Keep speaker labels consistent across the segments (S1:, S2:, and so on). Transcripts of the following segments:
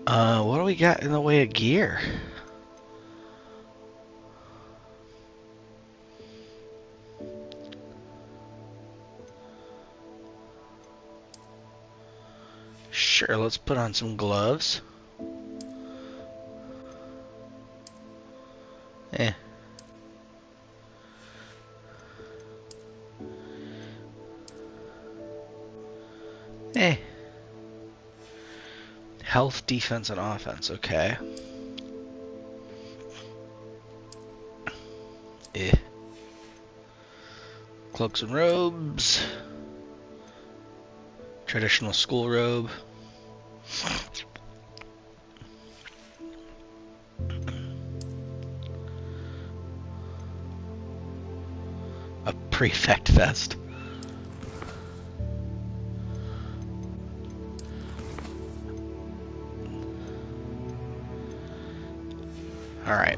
S1: What do we got in the way of gear? Sure, let's put on some gloves. Eh. Eh. Health, defense, and offense. Okay. Eh. Cloaks and robes. Traditional school robe. A prefect vest. Alright.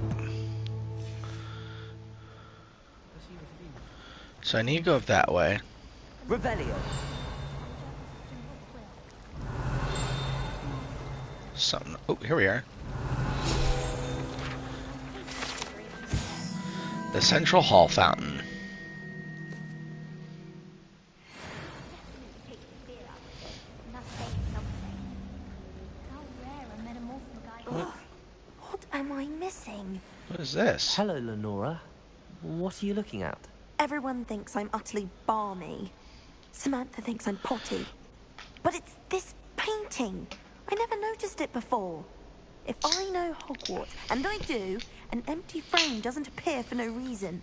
S1: So I need to go up that way.
S2: Revelio.
S1: Something. Oh, here we are. The Central Hall Fountain.
S3: What am I missing?
S1: What is this?
S2: Hello, Lenora. What are you looking at?
S3: Everyone thinks I'm utterly balmy. Samantha thinks I'm potty. But it's this painting. I never noticed it before. If I know Hogwarts, and I do, an empty frame doesn't appear for no reason.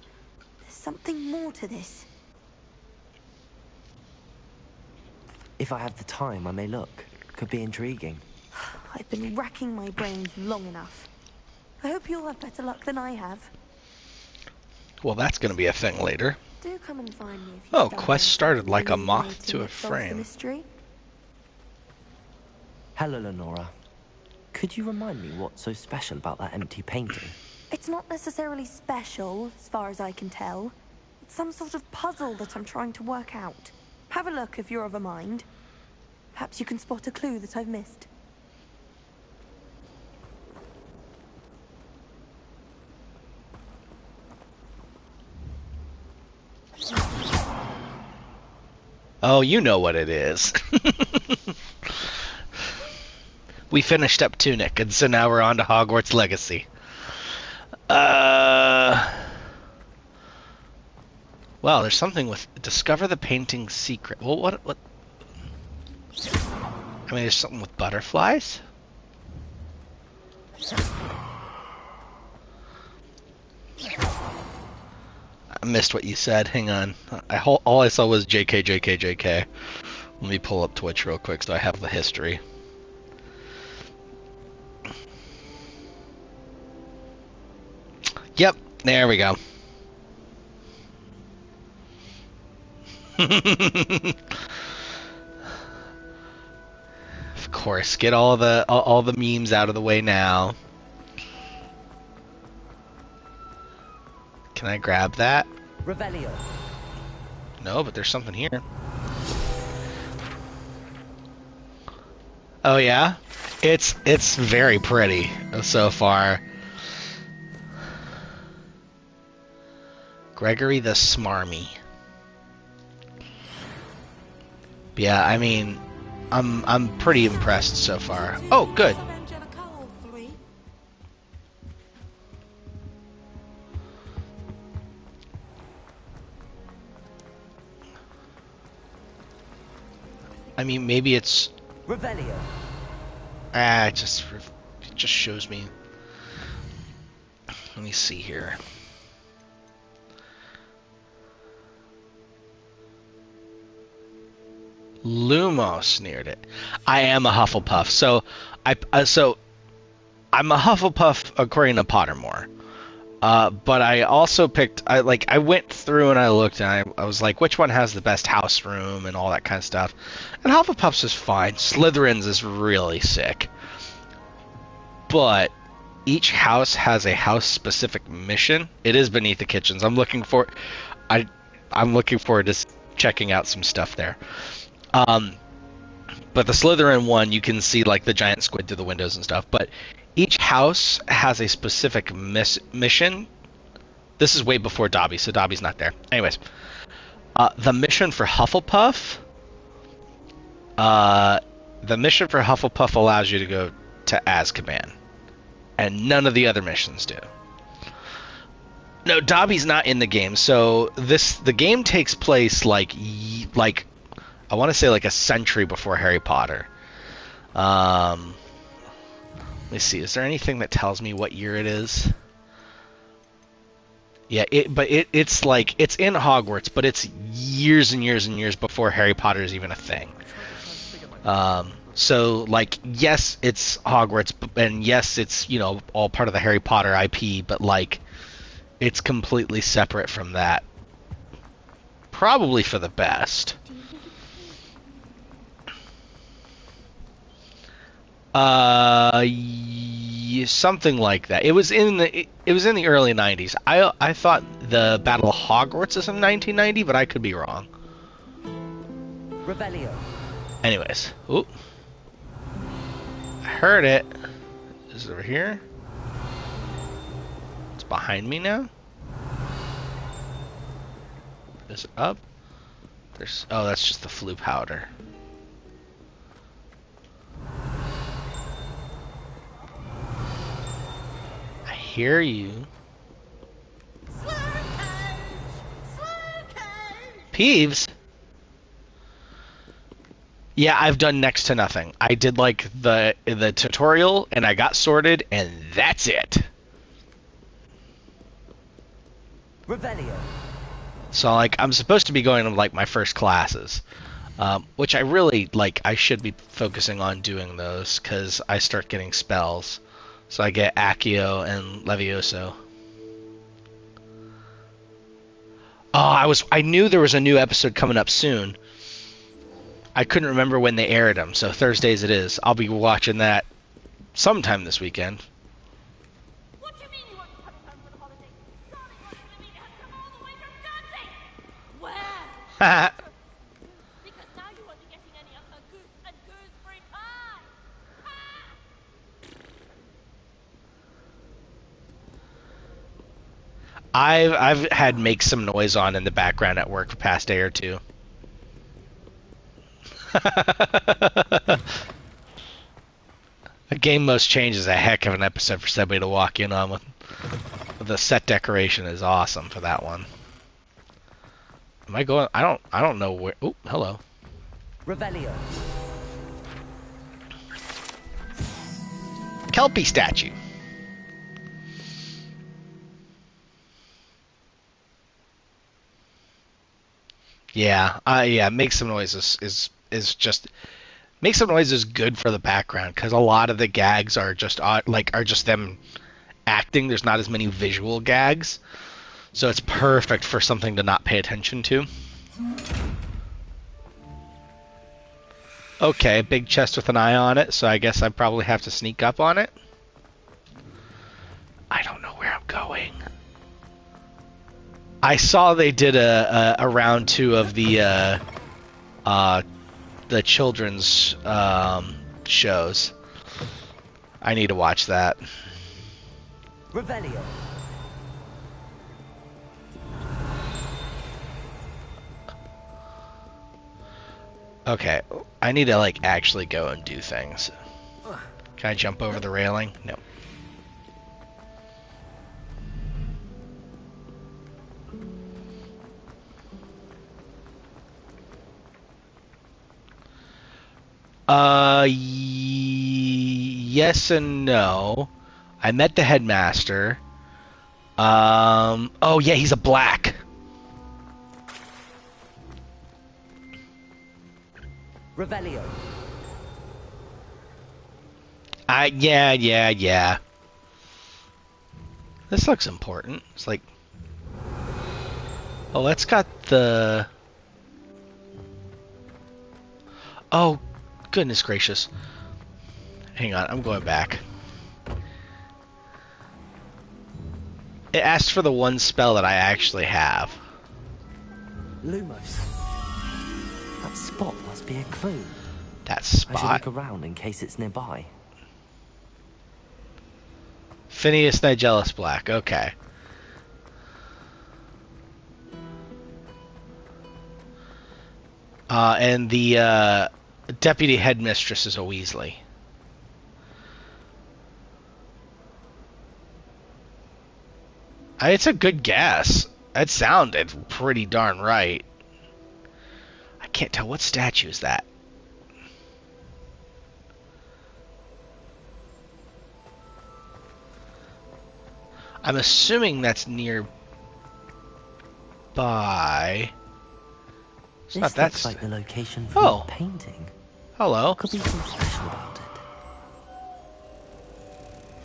S3: There's something more to this.
S2: If I have the time, I may look. Could be intriguing.
S3: I've been racking my brains long enough. I hope you'll have better luck than I have.
S1: Well, that's going to be a thing later.
S3: Do come and find me if you
S1: Oh, quest started like a moth to a
S3: solve the
S1: frame.
S3: mystery.
S2: Hello, Lenora. Could you remind me what's so special about that empty painting?
S3: It's not necessarily special, as far as I can tell. It's some sort of puzzle that I'm trying to work out. Have a look if you're of a mind. Perhaps you can spot a clue that I've missed.
S1: Oh, you know what it is. We finished up Tunic, and so now we're on to Hogwarts Legacy. Well, there's something with discover the painting's secret. Well, what? I mean, there's something with butterflies. I missed what you said. Hang on. All I saw was JK, JK, JK. Let me pull up Twitch real quick so I have the history. Yep, there we go. Of course, get all the memes out of the way now. Can I grab that?
S2: Revelio.
S1: No, but there's something here. Oh yeah? It's very pretty so far. Gregory the Smarmy. Yeah, I mean, I'm pretty impressed so far. Oh, good. I mean, maybe it's
S2: Revelio.
S1: it just shows me. Let me see here. Lumos neared it. I am a Hufflepuff, so I'm a Hufflepuff according to Pottermore. But I also picked. I went through and I looked and I was like, which one has the best house room and all that kind of stuff. And Hufflepuff's is fine. Slytherin's is really sick. But each house has a house-specific mission. It is beneath the kitchens. I'm looking forward to checking out some stuff there. But the Slytherin one, you can see like the giant squid through the windows and stuff. But each house has a specific mission. This is way before Dobby, so Dobby's not there. Anyways, the mission for Hufflepuff. The mission for Hufflepuff allows you to go to Azkaban, and none of the other missions do. No, Dobby's not in the game. So the game takes place like I want to say like a century before Harry Potter. Let me see. Is there anything that tells me what year it is? Yeah, it's like it's in Hogwarts, but it's years and years and years before Harry Potter is even a thing. So like yes, it's Hogwarts, and yes, it's all part of the Harry Potter IP, but like it's completely separate from that. Probably for the best. Something like that. It was in the early 90s. I thought the Battle of Hogwarts is in 1990, but I could be wrong.
S2: Revelio.
S1: Anyways, oop. I heard it. Is it over here? It's behind me now. Is it up? Oh, that's just the flu powder. I hear you. Peeves? Yeah, I've done next to nothing. I did like the tutorial and I got sorted and that's it.
S2: Revelio.
S1: So like I'm supposed to be going to like my first classes, which I really like. I should be focusing on doing those because I start getting spells. So I get Accio and Levioso. Oh, I knew there was a new episode coming up soon. I couldn't remember when they aired them, so Thursdays it is. I'll be watching that sometime this weekend.
S4: What do you mean you won't be coming home for the holidays? Darling, what do you mean it has come all the way from Guernsey? Where? Because now you won't be getting any of her goose and gooseberry pie.
S1: I've had Make Some Noise on in the background at work for the past day or two. A game most change is a heck of an episode for somebody to walk in on with. The set decoration is awesome for that one. Am I going? I don't know where. Oh, hello.
S2: Revelio.
S1: Kelpie statue. Yeah, yeah. Make Some Noise is just. Make Some Noise is good for the background because a lot of the gags are just them acting. There's not as many visual gags, so it's perfect for something to not pay attention to. Okay, big chest with an eye on it, so I guess I probably have to sneak up on it. I don't know where I'm going. I saw they did a round 2 of the children's shows. I need to watch that.
S2: Revelio.
S1: Okay, I need to like actually go and do things. Can I jump over the railing? No. Yes and no. I met the headmaster. Oh yeah, he's a black.
S2: Revelio.
S1: Yeah. This looks important. It's like, oh, that's got the. Oh, goodness gracious. Hang on, I'm going back. It asked for the one spell that I actually have.
S2: Lumos. That spot must be a clue.
S1: That
S2: I should
S1: spot.
S2: look around in case it's nearby.
S1: Phineas Nigellus Black. Okay. And the deputy headmistress is a Weasley. It's a good guess. It sounded pretty darn right. I can't tell what statue is that. I'm assuming that's nearby. It's not
S2: This
S1: that.
S2: looks like the location for
S1: Oh.
S2: a painting.
S1: Hello.
S2: Could be something special about it.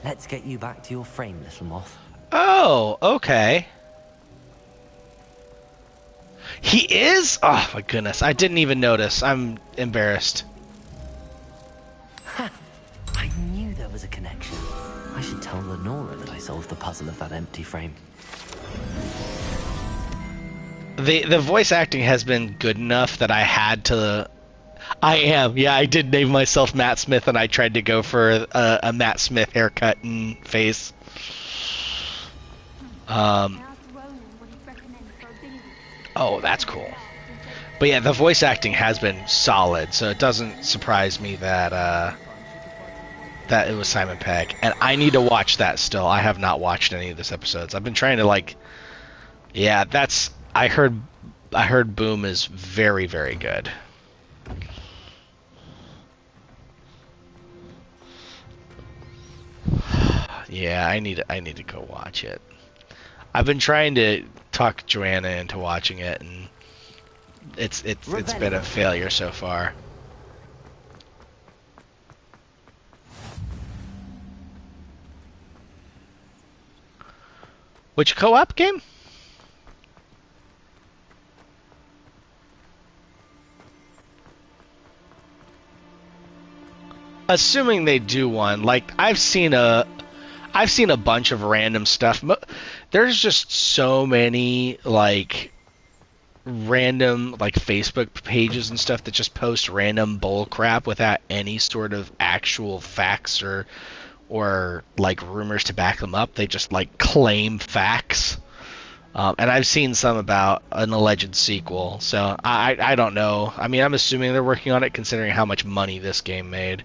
S2: Let's get you back to your frame, little moth.
S1: Oh, okay. He is? Oh my goodness, I didn't even notice. I'm embarrassed.
S2: Ha! I knew there was a connection. I should tell Lenora that I solved the puzzle of that empty frame.
S1: The voice acting has been good enough that I had to. I did name myself Matt Smith, and I tried to go for a Matt Smith haircut and face. Oh, that's cool. But yeah, the voice acting has been solid, so it doesn't surprise me that that it was Simon Pegg. And I need to watch that still. I have not watched any of this episodes. I've been trying to like. Yeah, that's. I heard Boom is very, very good. Yeah, I need to go watch it. I've been trying to talk Joanna into watching it, and it's been a failure so far. Which co-op game? Assuming they do one, like I've seen a bunch of random stuff. There's just so many like random like Facebook pages and stuff that just post random bull crap without any sort of actual facts or like rumors to back them up. They just like claim facts. And I've seen some about an alleged sequel, so I don't know. I mean, I'm assuming they're working on it considering how much money this game made.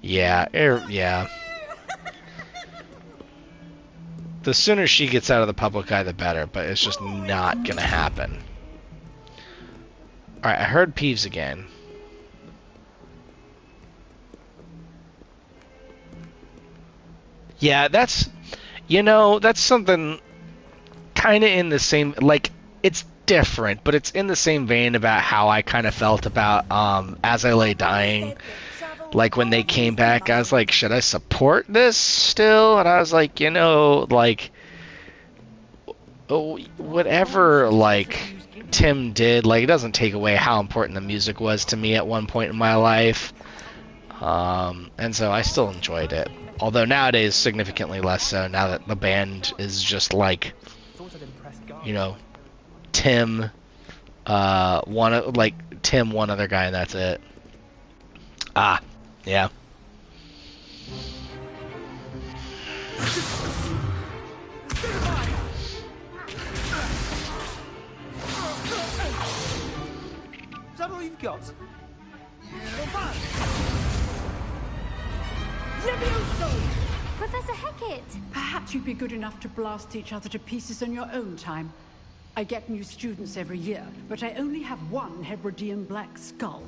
S1: Yeah, yeah. The sooner she gets out of the public eye, the better, but it's just not gonna happen. Alright, I heard Peeves again. Yeah, that's something kind of in the same, like, it's different, but it's in the same vein about how I kind of felt about As I Lay Dying. Like, when they came back, I was like, should I support this still? And I was like, like, whatever, like, Tim did, like, it doesn't take away how important the music was to me at one point in my life. And so I still enjoyed it. Although nowadays, significantly less so, now that the band is just like, Tim, one other guy, and that's it. Ah, yeah.
S5: Is that all you've got?
S6: Professor Hecat!
S7: Perhaps you'd be good enough to blast each other to pieces on your own time. I get new students every year, but I only have one Hebridean black skull.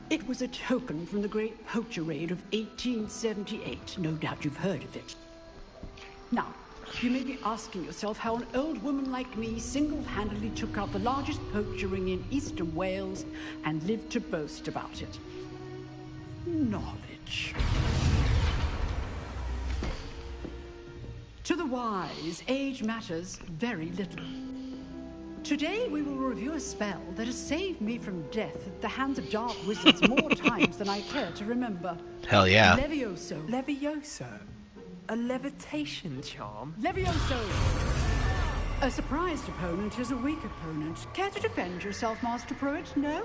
S7: It was a token from the Great Poacher Raid of 1878. No doubt you've heard of it. Now, you may be asking yourself how an old woman like me single-handedly took out the largest poacher ring in eastern Wales and lived to boast about it. Knowledge. To the wise, age matters very little. Today we will review a spell that has saved me from death at the hands of dark wizards more times than I care to remember.
S1: Hell yeah.
S5: Levioso? A levitation charm?
S7: Levioso! A surprised opponent is a weak opponent. Care to defend yourself, Master Pruitt? No?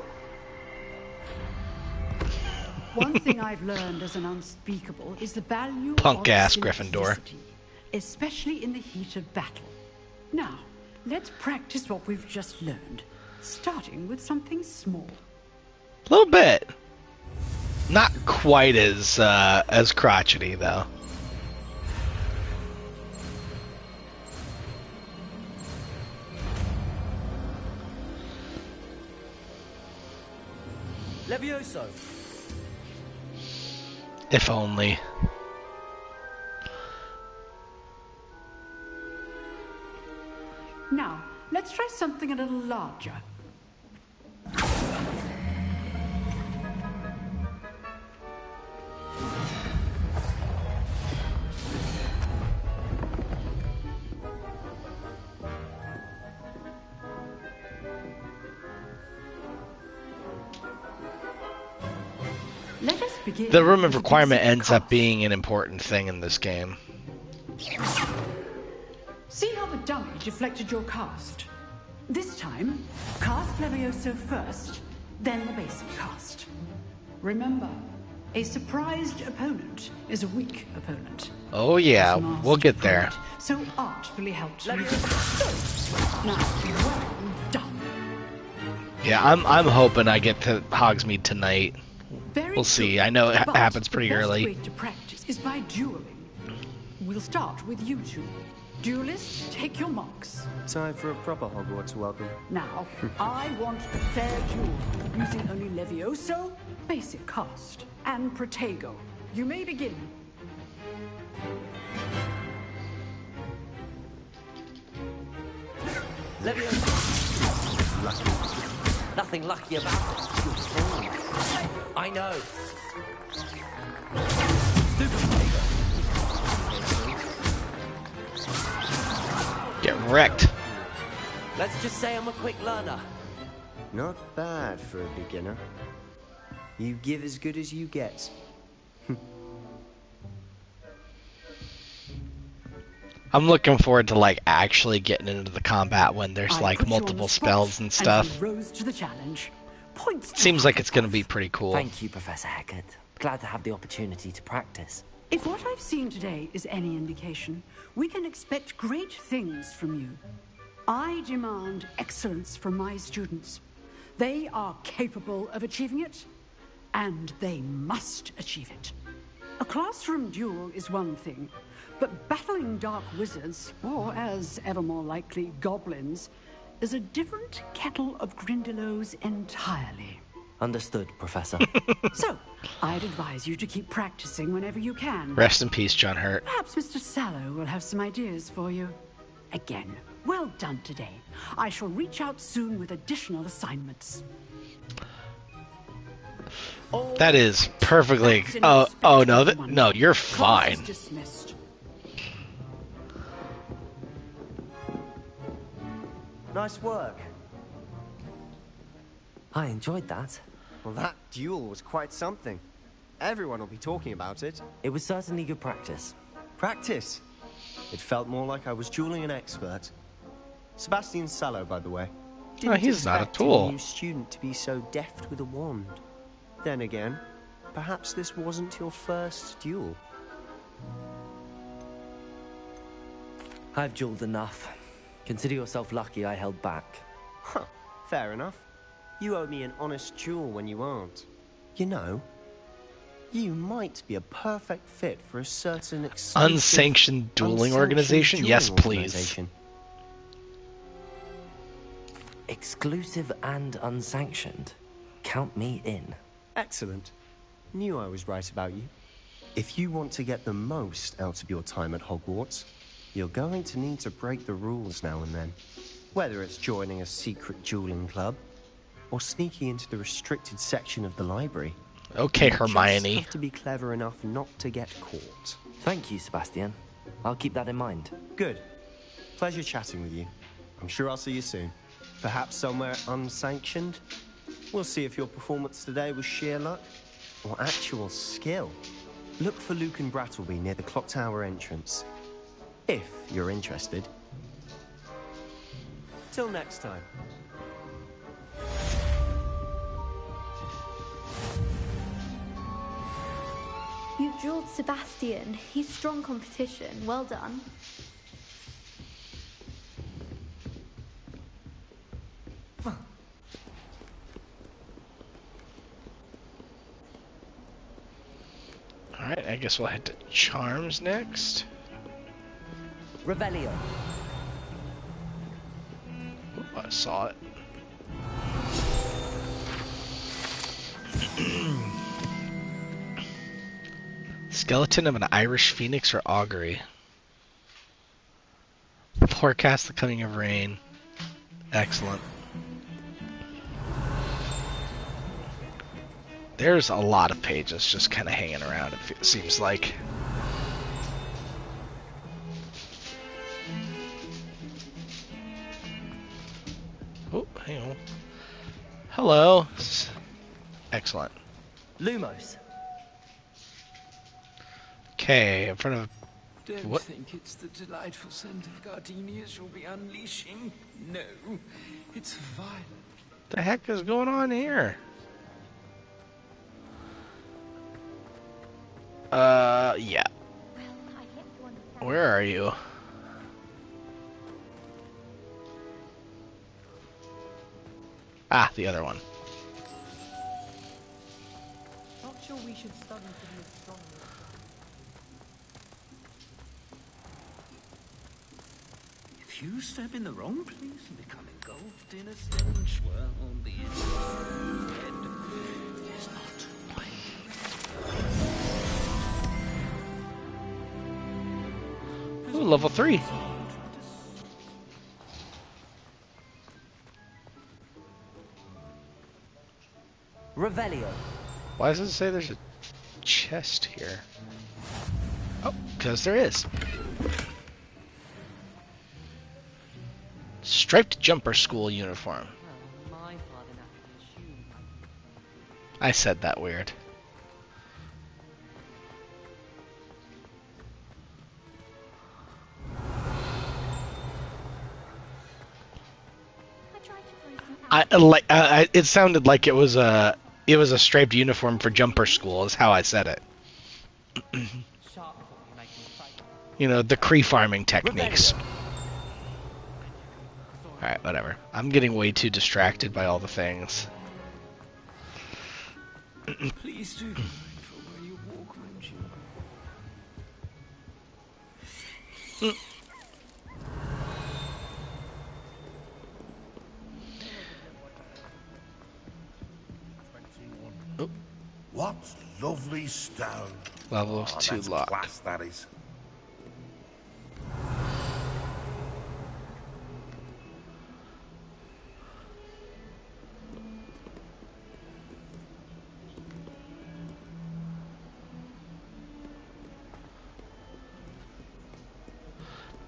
S7: One thing I've learned as an unspeakable is the value
S1: Punk-ass
S7: of
S1: Gryffindor.
S7: simplicity, especially in the heat of battle. Now, let's practice what we've just learned, starting with something small.
S1: A little bit. Not quite as crotchety though.
S5: Levioso.
S1: If only.
S7: Now, let's try something a little larger. Let us begin.
S1: The room of
S7: with a
S1: requirement
S7: basic
S1: ends up
S7: cast.
S1: being an important thing in this game.
S7: See how the dummy deflected your cast? This time, cast Levioso first, then the basic cast. Remember, a surprised opponent is a weak opponent.
S1: Oh yeah,
S7: Master
S1: we'll get there.
S7: Pruitt so artfully helped me. Now, well done.
S1: Yeah, I'm hoping I get to Hogsmeade tonight.
S7: Very
S1: We'll see.
S7: good.
S1: I know it
S7: But
S1: happens pretty
S7: the best
S1: early.
S7: way to practice is by dueling. We'll start with you two. Duelists, take your marks.
S5: Time for a proper Hogwarts welcome.
S7: Now, I want a fair duel, using only Levioso, basic cast, and Protego. You may begin.
S2: Levioso. Lucky. Nothing lucky about it. You're falling. I know.
S1: Get wrecked.
S2: Let's just say I'm a quick learner.
S5: Not bad for a beginner. You give as good as you get.
S1: I'm looking forward to like actually getting into the combat when there's
S7: I
S1: like
S7: put you on the
S1: multiple
S7: spot,
S1: spells and stuff.
S7: you rose to the challenge. Points to
S1: Seems like it's
S7: Hufflepuff.
S1: gonna be pretty cool.
S2: Thank you, Professor Hecat. Glad to have the opportunity to practice.
S7: If what I've seen today is any indication, we can expect great things from you. I demand excellence from my students. They are capable of achieving it, and they must achieve it. A classroom duel is one thing, but battling dark wizards, or as ever more likely, goblins, is a different kettle of Grindylows entirely.
S2: Understood, Professor.
S7: So, I'd advise you to keep practicing whenever you can.
S1: Rest in peace, John Hurt.
S7: Perhaps Mr. Sallow will have some ideas for you. Again, well done today. I shall reach out soon with additional assignments.
S1: That is perfectly. Oh no, no, you're
S7: Class is
S1: fine.
S7: dismissed.
S5: Nice work.
S2: I enjoyed that.
S5: Well, that duel was quite something. Everyone will be talking about it.
S2: It was certainly good practice.
S5: Practice. It felt more like I was dueling an expert. Sebastian Sallow, by the way.
S1: Oh, he's not a
S5: expect
S1: tool.
S5: new student to be so deft with a wand. Then again, perhaps this wasn't your first duel.
S2: I've dueled enough. Consider yourself lucky I held back.
S5: Huh, fair enough. You owe me an honest duel when you aren't. You know, you might be a perfect fit for a certain exclusive,
S1: Unsanctioned dueling organization?
S5: dueling
S1: Yes, please.
S5: organization.
S2: Exclusive and unsanctioned. Count me in.
S5: Excellent. Knew I was right about you. If you want to get the most out of your time at Hogwarts, you're going to need to break the rules now and then. Whether it's joining a secret dueling club, or sneaking into the restricted section of the library.
S1: Okay,
S5: You just
S1: Hermione.
S5: have to be clever enough not to get caught.
S2: Thank you, Sebastian. I'll keep that in mind.
S5: Good. Pleasure chatting with you. I'm sure I'll see you soon. Perhaps somewhere unsanctioned? We'll see if your performance today was sheer luck or actual skill. Look for Luke and Brattleby near the clock tower entrance. If you're interested. Till next time.
S6: You drilled Sebastian. He's strong competition. Well done.
S1: Alright, I guess we'll head to Charms next.
S2: Revelio.
S1: Oop, I saw it. Skeleton of an Irish phoenix or augury. Forecast the coming of rain. Excellent. There's a lot of pages just kind of hanging around, it seems like. Oh, hang on. Hello. Excellent.
S2: Lumos.
S1: Okay, in front of...
S8: Don't
S1: What?
S8: think it's the delightful scent of gardenias you'll be unleashing. No, it's violet.
S1: The heck is going on here? Yeah. Where are you? Ah, the other one.
S9: Not sure we should study to be astronomers.
S8: If you step in the wrong place and become engulfed in a stench, well, the end is not waiting.
S1: Ooh, level 3.
S2: Revelio.
S1: Why does it say there's a chest here? Oh, because there is. Striped jumper school uniform.
S9: Well, my father naturally assumed.
S1: I said that weird. It sounded like it was a striped uniform for jumper school. Is how I said it.
S9: Sharp thought you make me fight.
S1: You know, the Cree farming techniques.
S2: Revelio.
S1: Alright, whatever. I'm getting way too distracted by all the things.
S8: Please do be mindful where you walk, won't you?
S1: Oh,
S10: What lovely stone.
S1: level of 2
S10: that's
S1: lock.
S10: class, that is.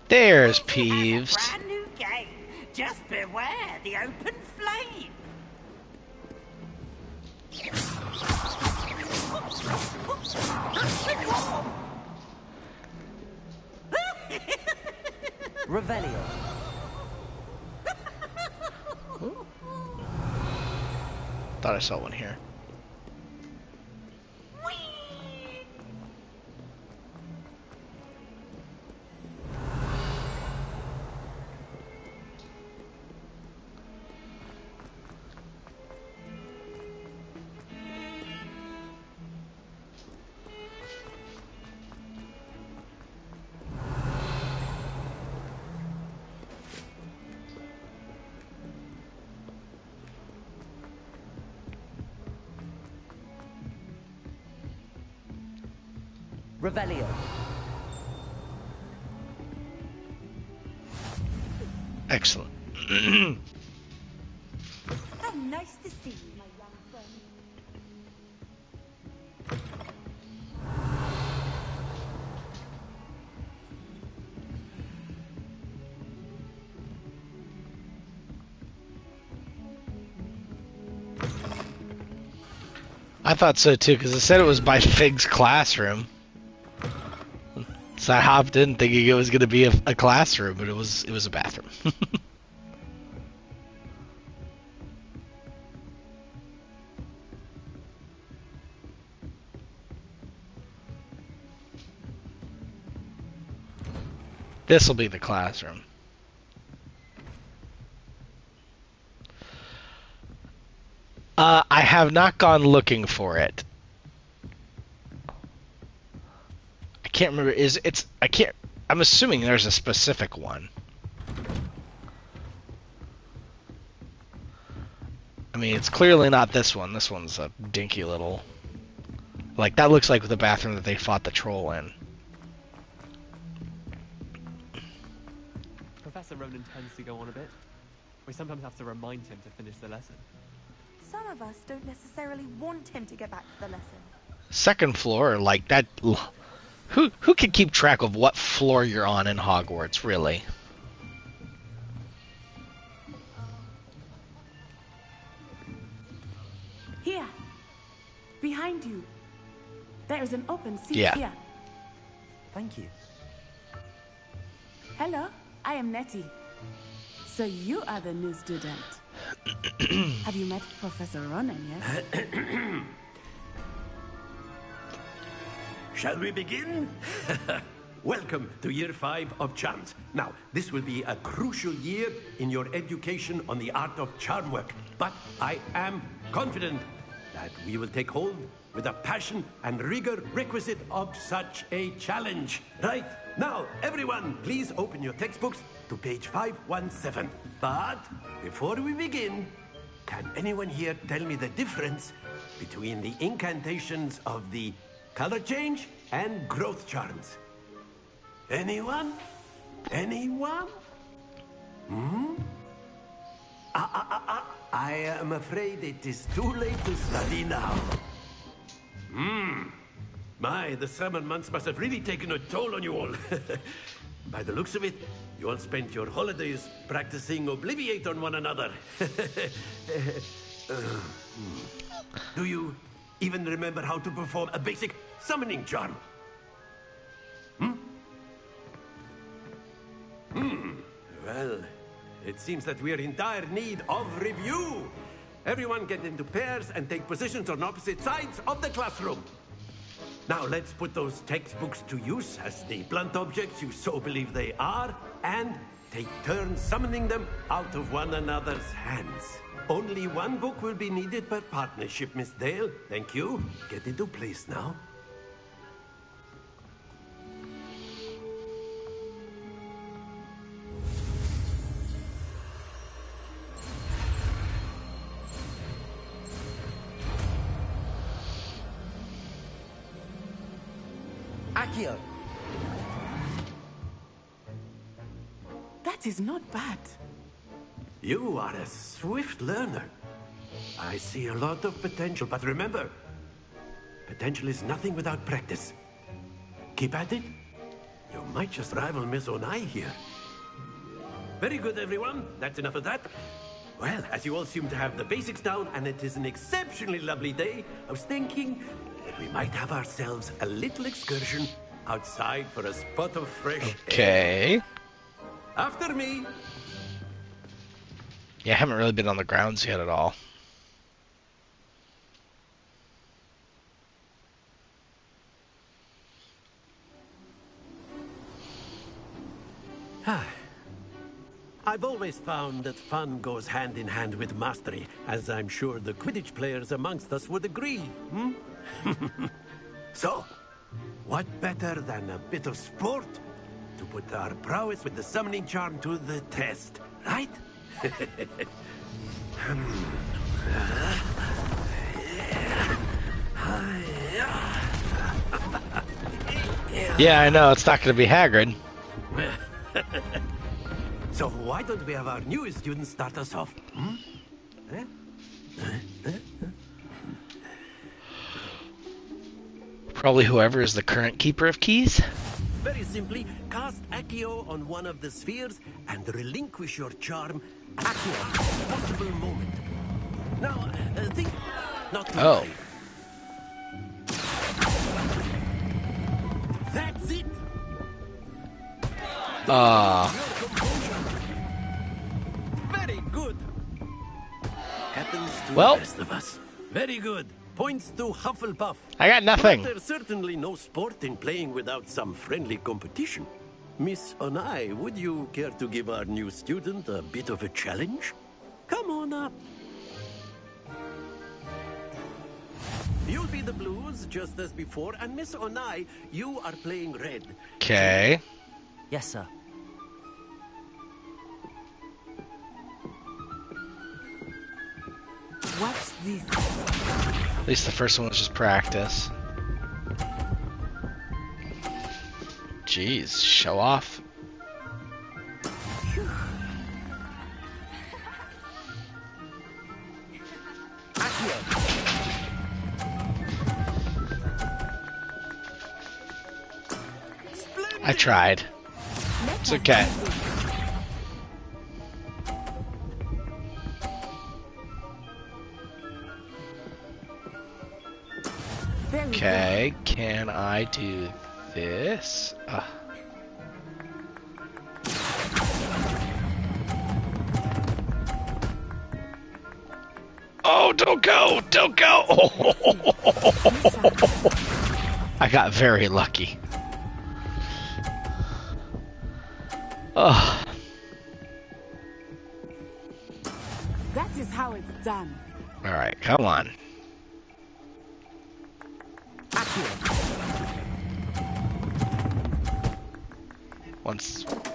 S1: There's
S11: Has
S1: Peeves.
S11: a brand new game. Just beware the open flame.
S2: Revelio.
S1: Thought I saw one here.
S2: Revelio.
S1: Excellent.
S3: How nice to see you, my young friend.
S1: I thought so too, because it said it was by Fig's classroom. So I hopped in thinking it was going to be a classroom, but it was a bathroom. This will be the classroom. I have not gone looking for it. I can't remember. I'm assuming there's a specific one. I mean, it's clearly not this one. This one's a dinky little... Like, that looks like the bathroom that they fought the troll in.
S12: Professor Ronan tends to go on a bit. We sometimes have to remind him to finish the lesson.
S3: Some of us don't necessarily want him to get back to the lesson.
S1: Second floor, like that... Who can keep track of what floor you're on in Hogwarts, really?
S13: Here. Behind you. There's an open seat here.
S2: Thank you.
S13: Hello, I am Nettie. So you are the new student. Have you met Professor Ronan yet?
S14: Shall we begin? Welcome to Year 5 of Charms. Now, this will be a crucial year in your education on the art of charm work. But I am confident that we will take hold with the passion and rigor requisite of such a challenge. Right, now, everyone, please open your textbooks to page 517. But before we begin, can anyone here tell me the difference between the incantations of the color change and growth charms? Anyone? Anyone? I am afraid it is too late to study now. My, the summer months must have really taken a toll on you all. By the looks of it, you all spent your holidays practicing Obliviate on one another. Do you even remember how to perform a basic summoning charm? Well, it seems that we are in dire need of review. Everyone get into pairs and take positions on opposite sides of the classroom. Now let's put those textbooks to use as the blunt objects you so believe they are, and take turns summoning them out of one another's hands. Only one book will be needed per partnership, Miss Dale. Thank you. Get into place now.
S2: Accio!
S13: That is not bad.
S14: You are a swift learner. I see a lot of potential, but remember, potential is nothing without practice. Keep at it. You might just rival Miss Onai here. Very good, everyone. That's enough of that. Well, as you all seem to have the basics down, and it is an exceptionally lovely day, I was thinking that we might have ourselves a little excursion outside for a spot of fresh air. After me.
S1: Yeah, I haven't really been on the grounds yet at all.
S14: I've always found that fun goes hand in hand with mastery, as I'm sure the Quidditch players amongst us would agree. So, what better than a bit of sport to put our prowess with the summoning charm to the test, right?
S1: Yeah, I know, it's not going to be Hagrid.
S14: So why don't we have our newest student start us off?
S1: Probably whoever is the current keeper of keys.
S14: Very simply, cast Accio on one of the spheres and relinquish your charm at one possible moment. Now, think not too high. That's it. Very good. Happens to the rest of us. Very good. Points to Hufflepuff.
S1: I got nothing.
S14: But there's certainly no sport in playing without some friendly competition. Miss Onai, would you care to give our new student a bit of a challenge? Come on up. You'll be the blues just as before, and Miss Onai, you are playing red.
S1: Okay.
S2: Yes, sir.
S13: What's this?
S1: At least the first one was just practice. Jeez, show off. I tried. It's okay. Okay, can I do this? Oh, don't go! Don't go! I got very lucky. Oh.
S13: That is how it's done.
S1: Alright, come on.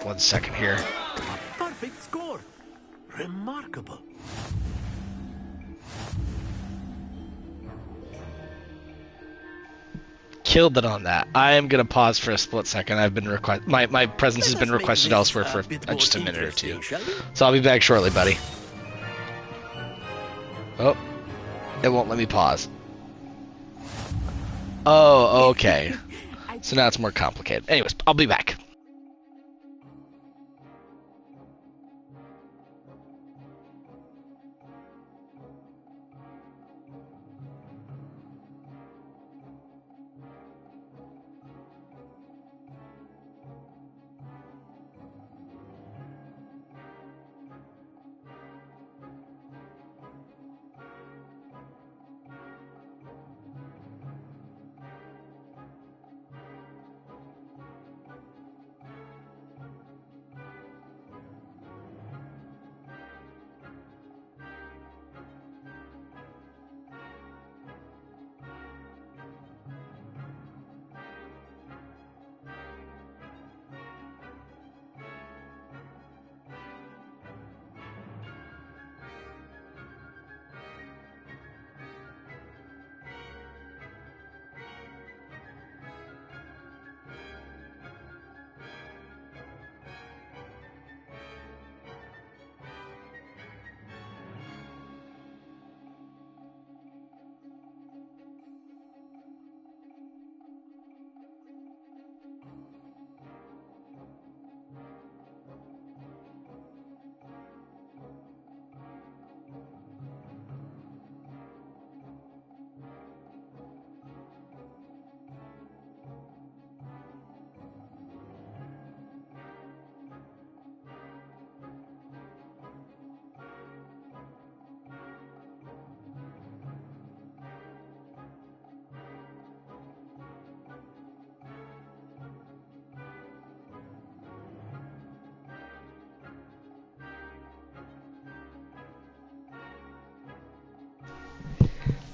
S1: One second here.
S14: Perfect score. Remarkable.
S1: Killed it on that. I am gonna pause for a split second. I've been my presence has been requested elsewhere for just a minute or two. So I'll be back shortly, buddy. Oh, it won't let me pause. Oh, okay. So now it's more complicated. Anyways, I'll be back.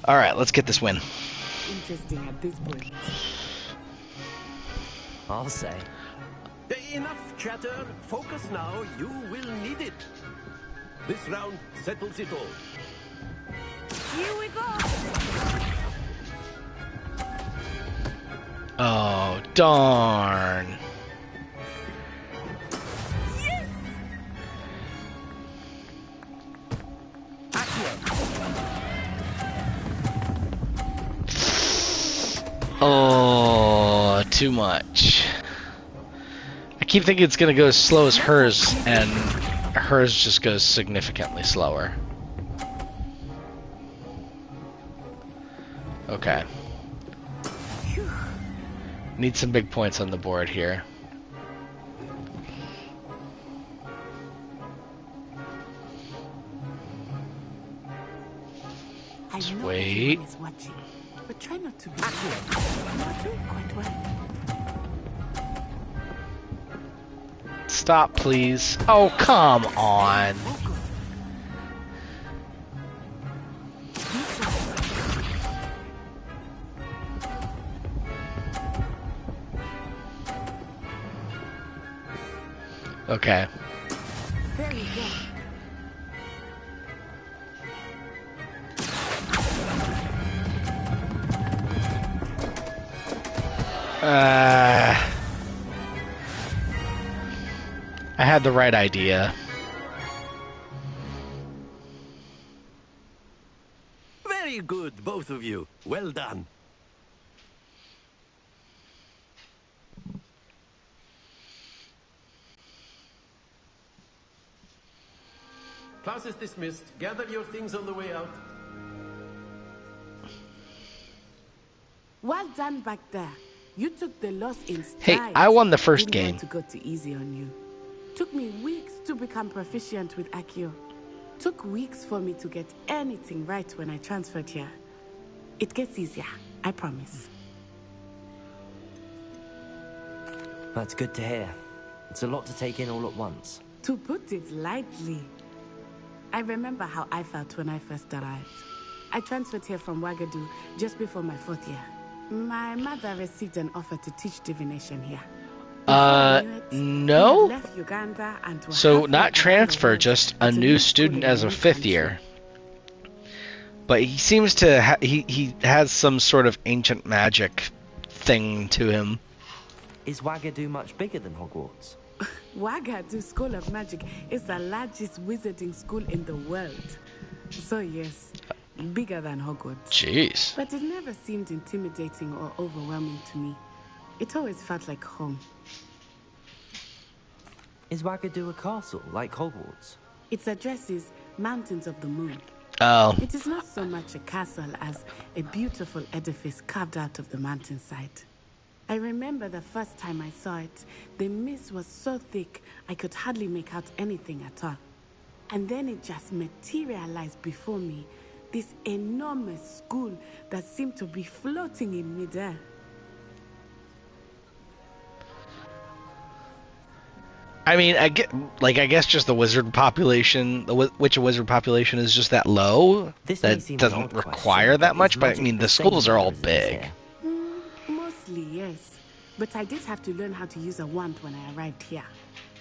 S1: Alright, let's get this win.
S13: Interesting at this point.
S2: I'll say.
S14: Enough chatter. Focus now. You will need it. This round settles it all.
S13: Here we go.
S1: Oh, darn. Oh, too much. I keep thinking it's gonna go as slow as hers, and hers just goes significantly slower. Okay. Need some big points on the board here. Just wait.
S13: But try not to be. You're doing quite well.
S1: Stop, please. Oh, come on. Okay.
S13: There you go.
S1: I had the right idea.
S14: Very good, both of you. Well done. Class is dismissed. Gather your things on the way out.
S13: Well done back there. You took the loss in stride.
S1: Hey, I won the first
S13: Didn't
S1: game.
S13: want to go too easy on you. Took me weeks to become proficient with Accio. Took weeks for me to get anything right when I transferred here. It gets easier, I promise.
S2: That's good to hear. It's a lot to take in all at once.
S13: To put it lightly, I remember how I felt when I first arrived. I transferred here from Wagadu just before my 4th year. My mother received an offer to teach divination here.
S1: No?
S13: Left Uganda and were
S1: So
S13: halfway
S1: not
S13: around the
S1: transfer,
S13: world
S1: just a
S13: at
S1: new
S13: school
S1: student
S13: in
S1: as a
S13: new
S1: 5th
S13: country.
S1: year. But he seems to he has some sort of ancient magic thing to him.
S2: Is Wagadu much bigger than Hogwarts?
S13: Wagadu School of Magic is the largest wizarding school in the world. So yes, bigger than Hogwarts.
S1: Jeez.
S13: But it never seemed intimidating or overwhelming to me. It always felt like home.
S2: Is Wagadu a castle, like Hogwarts?
S13: Its address is Mountains of the Moon.
S1: Oh.
S13: It is not so much a castle as a beautiful edifice carved out of the mountainside. I remember the first time I saw it, the mist was so thick I could hardly make out anything at all. And then it just materialized before me, this enormous school that seemed to be floating in midair.
S1: I mean, I guess just the wizard population, the witch wizard population is just that low.
S2: This may
S1: that
S2: seem an
S1: doesn't
S2: odd
S1: require
S2: question,
S1: that
S2: but
S1: much.
S2: is
S1: But I
S2: magic
S1: mean,
S2: the
S1: the
S2: same
S1: schools are all
S2: as it is
S1: big.
S2: here?
S13: Mostly, yes. But I did have to learn how to use a wand when I arrived here.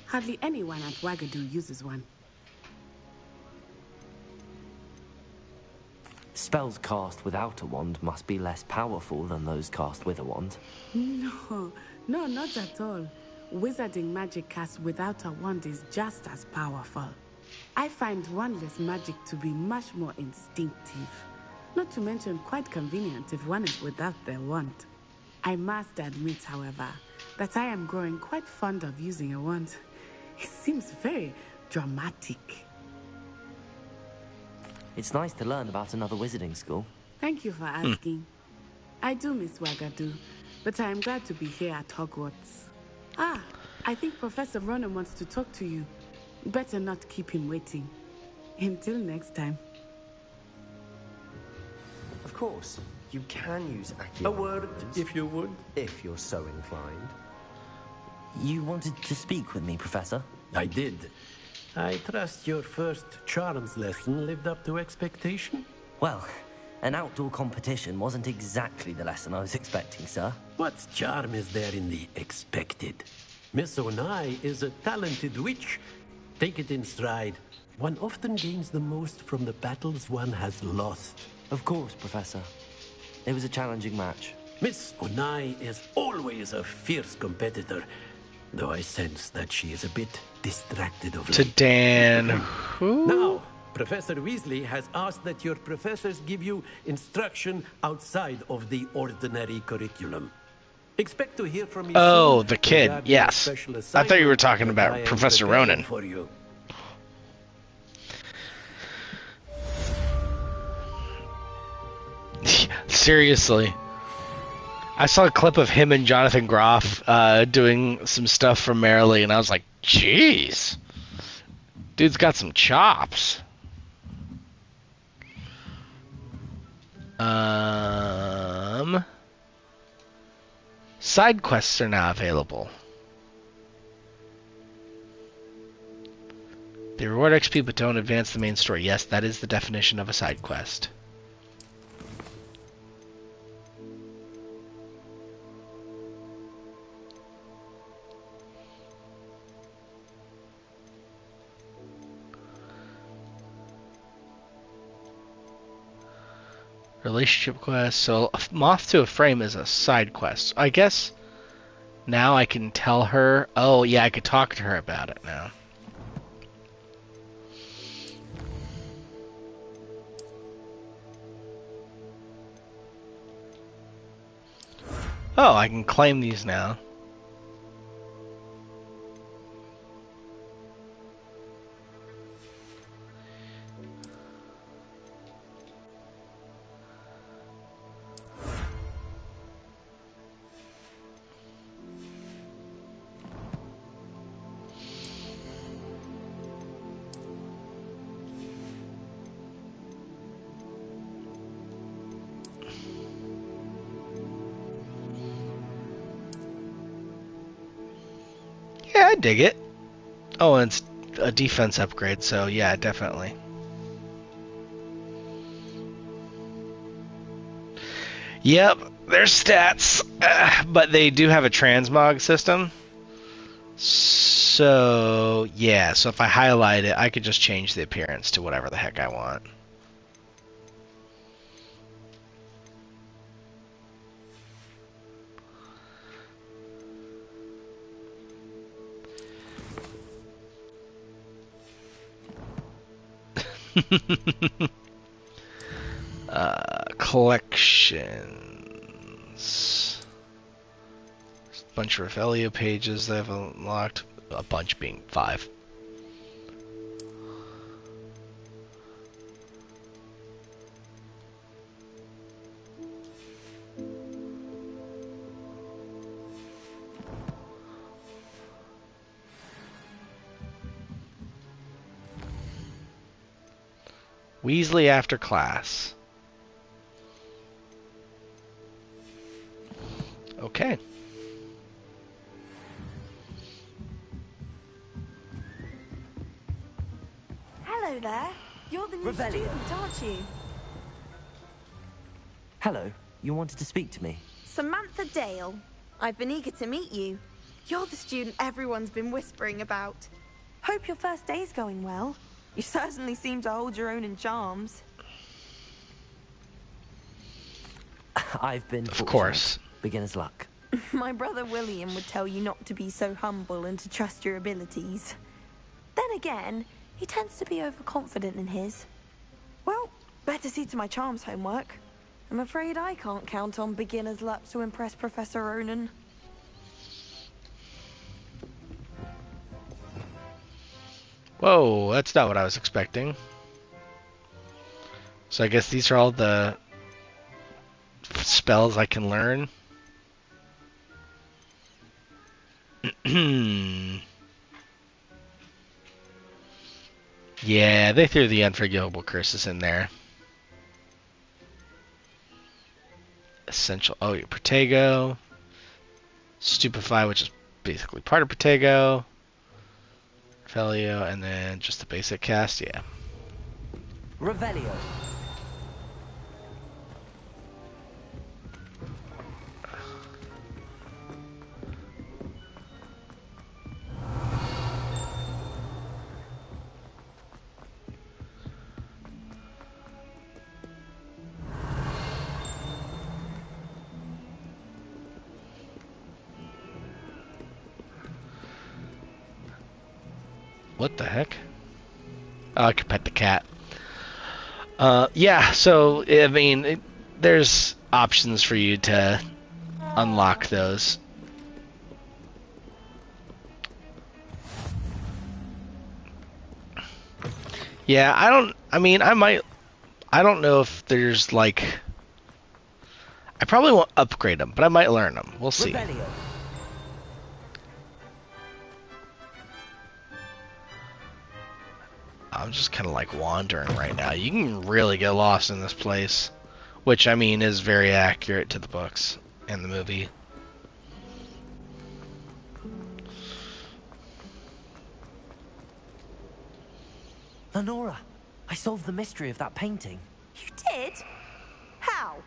S13: Hardly anyone at Wagadu uses one.
S2: Spells cast without a wand must be less powerful than those cast with a wand.
S13: No, not at all. Wizarding magic cast without a wand is just as powerful. I find wandless magic to be much more instinctive. Not to mention quite convenient if one is without their wand. I must admit, however, that I am growing quite fond of using a wand. It seems very dramatic.
S2: It's nice to learn about another wizarding school.
S13: Thank you for asking. I do miss Wagadu, but I am glad to be here at Hogwarts. Ah, I think Professor Ronan wants to talk to you. Better not keep him waiting. Until next time.
S5: Of course, you can use Accio.
S14: A word, if you would.
S5: If you're so inclined.
S2: You wanted to speak with me, Professor?
S14: I did. I trust your first charms lesson lived up to expectation?
S2: Well, an outdoor competition wasn't exactly the lesson I was expecting, sir.
S14: What charm is there in the expected? Miss Onai is a talented witch. Take it in stride. One often gains the most from the battles one has lost.
S2: Of course, Professor. It was a challenging match.
S14: Miss Onai is always a fierce competitor, though I sense that she is a bit distracted of
S1: To
S14: late.
S1: Dan. Who?
S14: Now, Professor Weasley has asked that your professors give you instruction outside of the ordinary curriculum. Expect to hear from me
S1: Oh,
S14: soon
S1: the kid.
S14: regarding a
S1: Yes.
S14: special
S1: I thought you were
S14: assignment
S1: talking
S14: that
S1: about
S14: I am
S1: Professor
S14: preparing
S1: Ronan.
S14: For you.
S1: Seriously. I saw a clip of him and Jonathan Groff doing some stuff for Merrily, and I was like, jeez. Dude's got some chops. Side quests are now available. They reward XP but don't advance the main story. Yes, that is the definition of a side quest. Relationship quest. So Moth to a Frame is a side quest. I guess now I can tell her. Oh yeah, I could talk to her about it now. Oh, I can claim these now. Yeah, I dig it. Oh, and it's a defense upgrade, so yeah, definitely. Yep, there's stats, but they do have a transmog system. So, yeah, so if I highlight it, I could just change the appearance to whatever the heck I want. Collections. A bunch of Revelio pages that I've unlocked. A bunch being 5. Weasley after class. Okay.
S3: Hello there. You're the new
S2: Revelio.
S3: student, aren't you?
S2: Hello, you wanted to speak to me?
S3: Samantha Dale. I've been eager to meet you. You're the student everyone's been whispering about. Hope your first day's going well. You certainly seem to hold your own in charms.
S2: I've been
S1: Of course.
S2: Beginner's luck.
S3: My brother William would tell you not to be so humble and to trust your abilities. Then again, he tends to be overconfident in his. Well, better see to my charms homework. I'm afraid I can't count on beginner's luck to impress Professor Ronan.
S1: Whoa, that's not what I was expecting. So I guess these are all the spells I can learn. Yeah, they threw the unforgivable curses in there. Essential. Oh, your Protego. Stupefy, which is basically part of Protego. Felio, and then just the basic cast, yeah.
S2: Revelio.
S1: What the heck? Oh, I could pet the cat. Yeah, so, I mean, there's options for you to unlock those. Yeah, I don't know if there's, like... I probably won't upgrade them, but I might learn them. We'll see.
S2: Revelio.
S1: I'm just kind of like wandering right now. You can really get lost in this place, which I mean is very accurate to the books and the movie.
S2: Lenora, I solved the mystery of that painting.
S3: You did? How?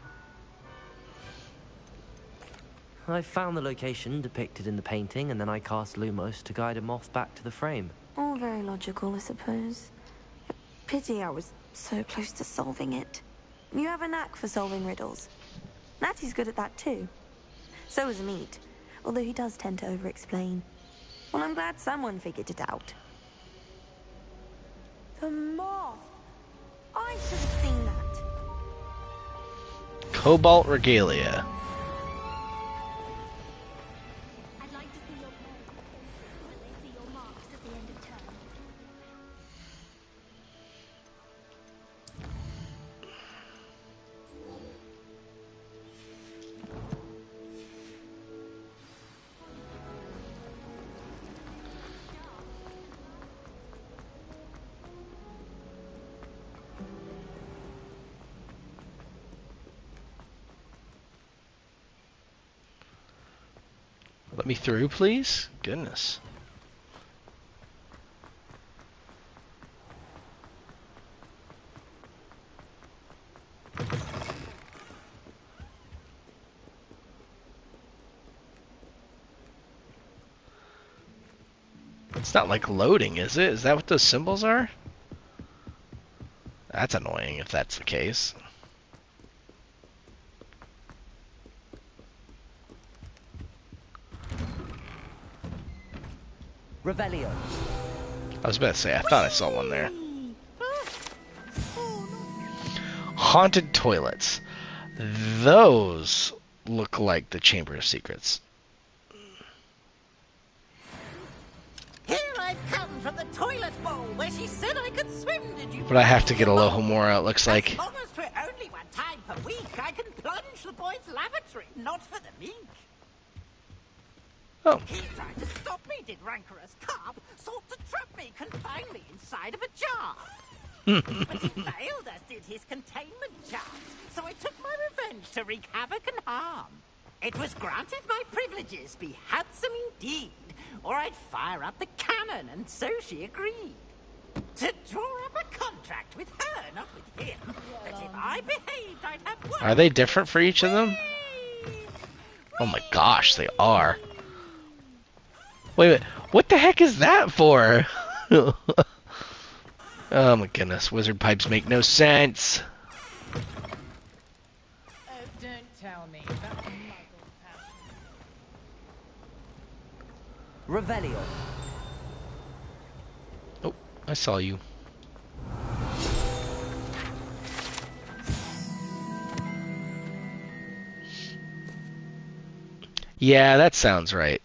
S2: I found the location depicted in the painting, and then I cast Lumos to guide a moth back to the frame.
S3: All very logical, I suppose. Pity I was so close to solving it. You have a knack for solving riddles. Natty's good at that too. So is Meat, although he does tend to over-explain. Well, I'm glad someone figured it out. The moth! I should have seen that.
S1: Cobalt Regalia.
S4: I'd like to see your parents when they see your marks at the end of term.
S1: Let me through, please. Goodness. It's not like loading, is it? Is that what those symbols are? That's annoying if that's the case.
S2: Revelio.
S1: I was about to say, I thought I saw one there. Haunted toilets. Those look like the Chamber of Secrets.
S11: Here I've come from the toilet bowl where she said I could swim, did you?
S1: But I have to get a Lohomora, it looks like.
S11: As long as we're only one time per week, I can plunge the boys' lavatory, not for the mink.
S1: Oh.
S11: He tried to stop me, did rancorous carp, sought to trap me, confine me inside of a jar. But he failed, as did his containment charms, so I took my revenge to wreak havoc and harm. It was granted my privileges be handsome indeed, or I'd fire up the cannon, and so she agreed. To draw up a contract with her, not with him, that if I behaved, I'd have one.
S1: Are they different for each of them? Oh my gosh, they are. Wait a minute, what the heck is that for? Oh my goodness, wizard pipes make no sense.
S9: Oh, don't tell me. That's a muggle's passion.
S2: Revelio.
S1: Oh, I saw you. Yeah, that sounds right.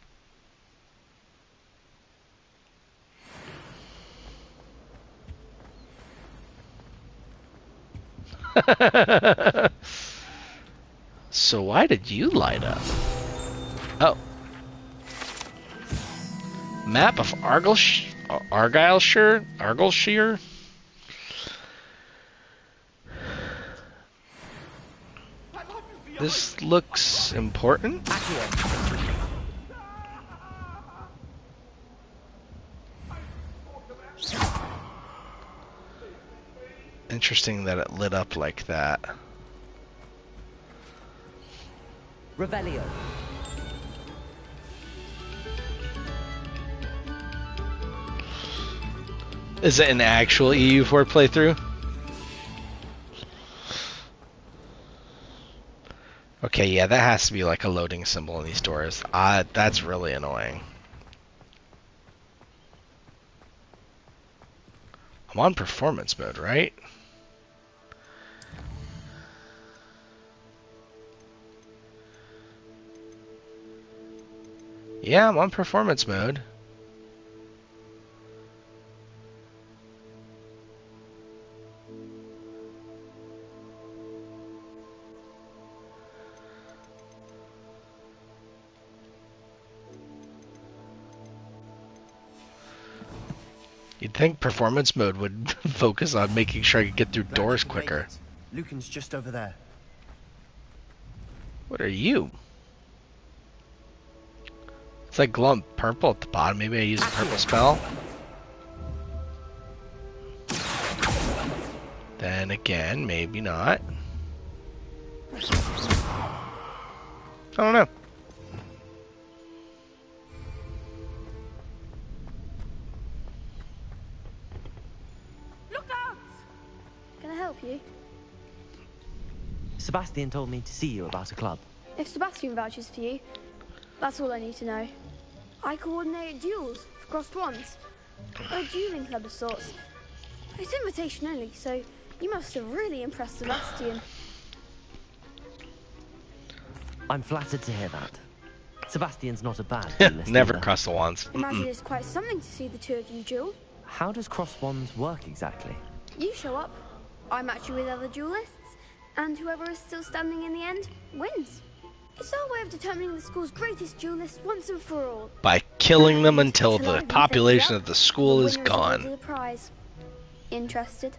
S1: So why did you light up? Oh. Map of Argyleshire? Argyleshire? This looks important. Interesting that it lit up like that.
S2: Revelio.
S1: Is it an actual EU4 playthrough? Okay, yeah, that has to be like a loading symbol in these doors. That's really annoying. I'm on performance mode, right? Yeah, I'm on performance mode. You'd think performance mode would focus on making sure I could get through doors quicker.
S5: Lucan's just over there.
S1: What are you? It's like glowing purple at the bottom. Maybe I use a purple spell. Then again, maybe not. I don't know.
S4: Look out!
S6: Can I help you?
S2: Sebastian told me to see you about a club.
S6: If Sebastian vouches for you, that's all I need to know. I coordinate duels for crossed ones. A dueling club of sorts. It's invitation only, so you must have really impressed Sebastian.
S2: I'm flattered to hear that. Sebastian's not a bad duelist
S1: Never
S2: either.
S1: cross the wands.
S6: Imagine it's quite something to see the two of you duel.
S2: How does cross wands work exactly?
S6: You show up, I match you with other duelists, and whoever is still standing in the end wins. It's our way of determining the school's greatest duelist once and for all.
S1: By killing them until
S6: To
S1: the
S6: liven
S1: population
S6: things
S1: of
S6: up,
S1: the school is
S6: winner awarded
S1: gone.
S6: a prize. Interested?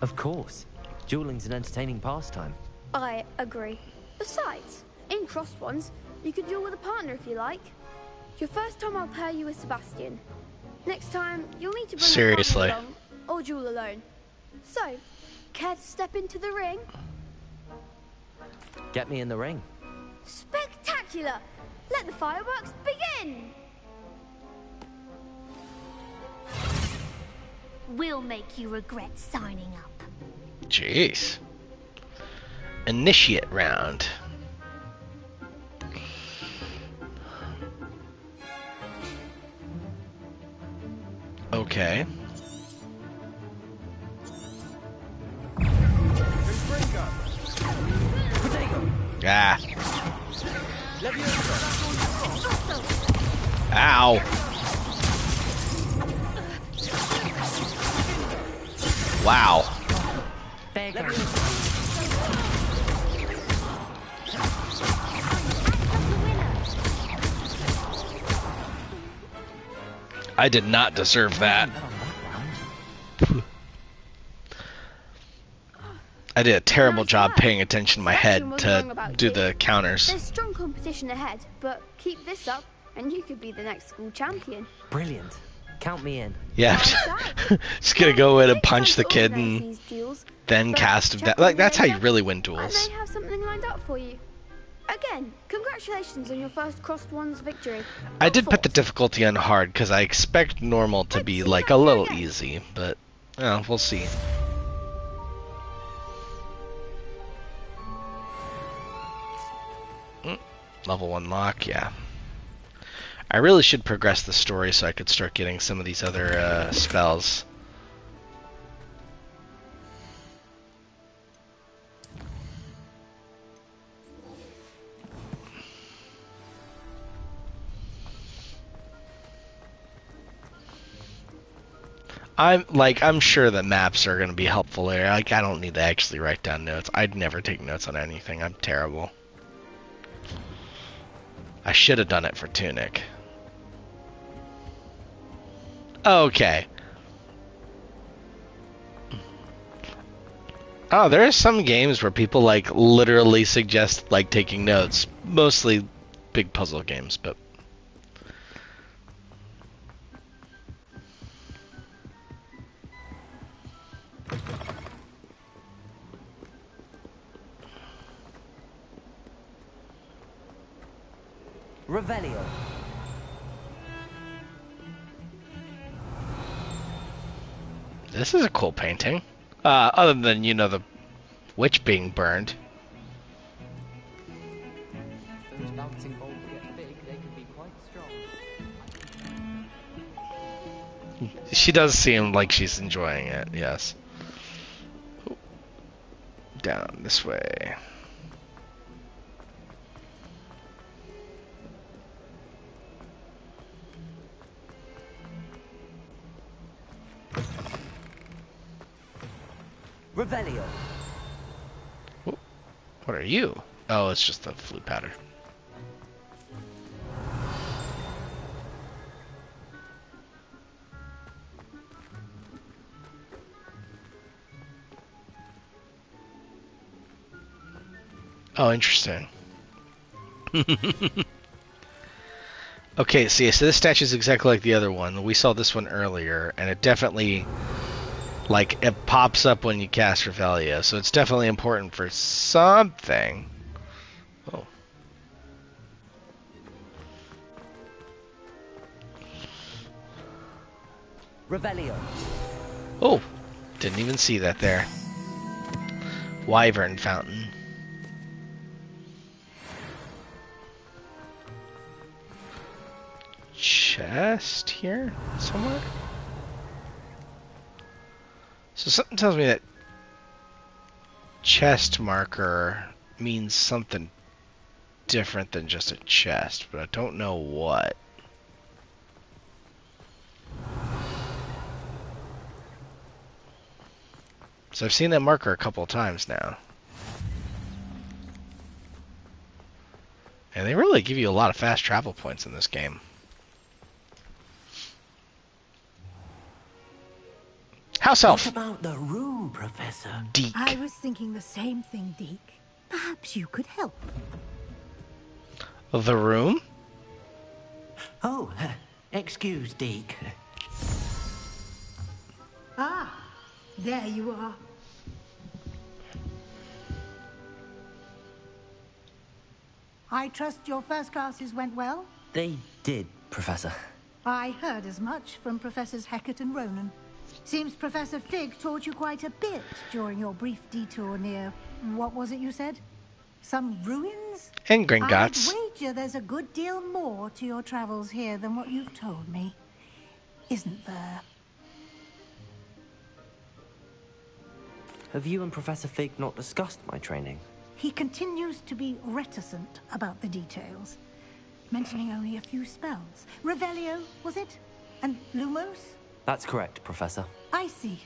S2: Of course. Dueling's an entertaining pastime.
S6: I agree. Besides, in crossed ones, you could duel with a partner if you like. Your first time I'll pair you with Sebastian. Next time, you'll need to bring
S1: Seriously.
S6: a partner along, or duel alone. So, care to step into the ring?
S2: Get me in the ring.
S6: Spectacular! Let the fireworks begin!
S15: We'll make you regret signing up.
S1: Jeez. Initiate round. Okay. Ah. Ow. Wow. I did not deserve that. I did a terrible job paying attention to my head to do the counters.
S6: There's strong competition ahead, but keep this up and you could be the next school champion.
S2: Brilliant. Count me in.
S1: Yeah, just gonna go in and punch the kid and then cast him down. Like, that's how you really win
S6: I
S1: duels.
S6: may have something lined up for you. Again, congratulations on your first crossed ones victory.
S1: I did put the difficulty on hard because I expect normal to be like a little easy, but we'll see. Level 1 lock, yeah. I really should progress the story so I could start getting some of these other spells. I'm sure that maps are going to be helpful there. Like, I don't need to actually write down notes. I'd never take notes on anything. I'm terrible. I should have done it for Tunic. Okay. Oh, there are some games where people like literally suggest like taking notes. Mostly big puzzle games, but
S2: Revelio.
S1: this is a cool painting. Other than, you know, the witch being burned.
S12: Those bouncing balls get big, they can be quite strong.
S1: She does seem like she's enjoying it, yes. Down this way.
S2: Revelio.
S1: What are you? Oh, it's just a flute powder. Oh, interesting. Okay, see, so this statue is exactly like the other one. We saw this one earlier, and it definitely, like, it pops up when you cast Revelio, so it's definitely important for something. Oh.
S2: Revelio.
S1: Oh, didn't even see that there. Wyvern Fountain. Chest here somewhere? So something tells me that chest marker means something different than just a chest, but I don't know what. So I've seen that marker a couple of times now. And they really give you a lot of fast travel points in this game. House elf.
S11: What about the room, Professor?
S1: Deke.
S16: I was thinking the same thing, Deke. Perhaps you could help.
S1: The room?
S11: Oh, excuse, Deke.
S16: Ah, there you are. I trust your first classes went well?
S2: They did, Professor.
S16: I heard as much from Professors Hecat and Ronan. Seems Professor Fig taught you quite a bit during your brief detour near... what was it you said? Some ruins?
S1: And Gringotts.
S16: I'd wager there's a good deal more to your travels here than what you've told me. Isn't there?
S2: Have you and Professor Fig not discussed my training?
S16: He continues to be reticent about the details, mentioning only a few spells. Revelio, was it? And Lumos?
S2: That's correct, Professor.
S16: I see.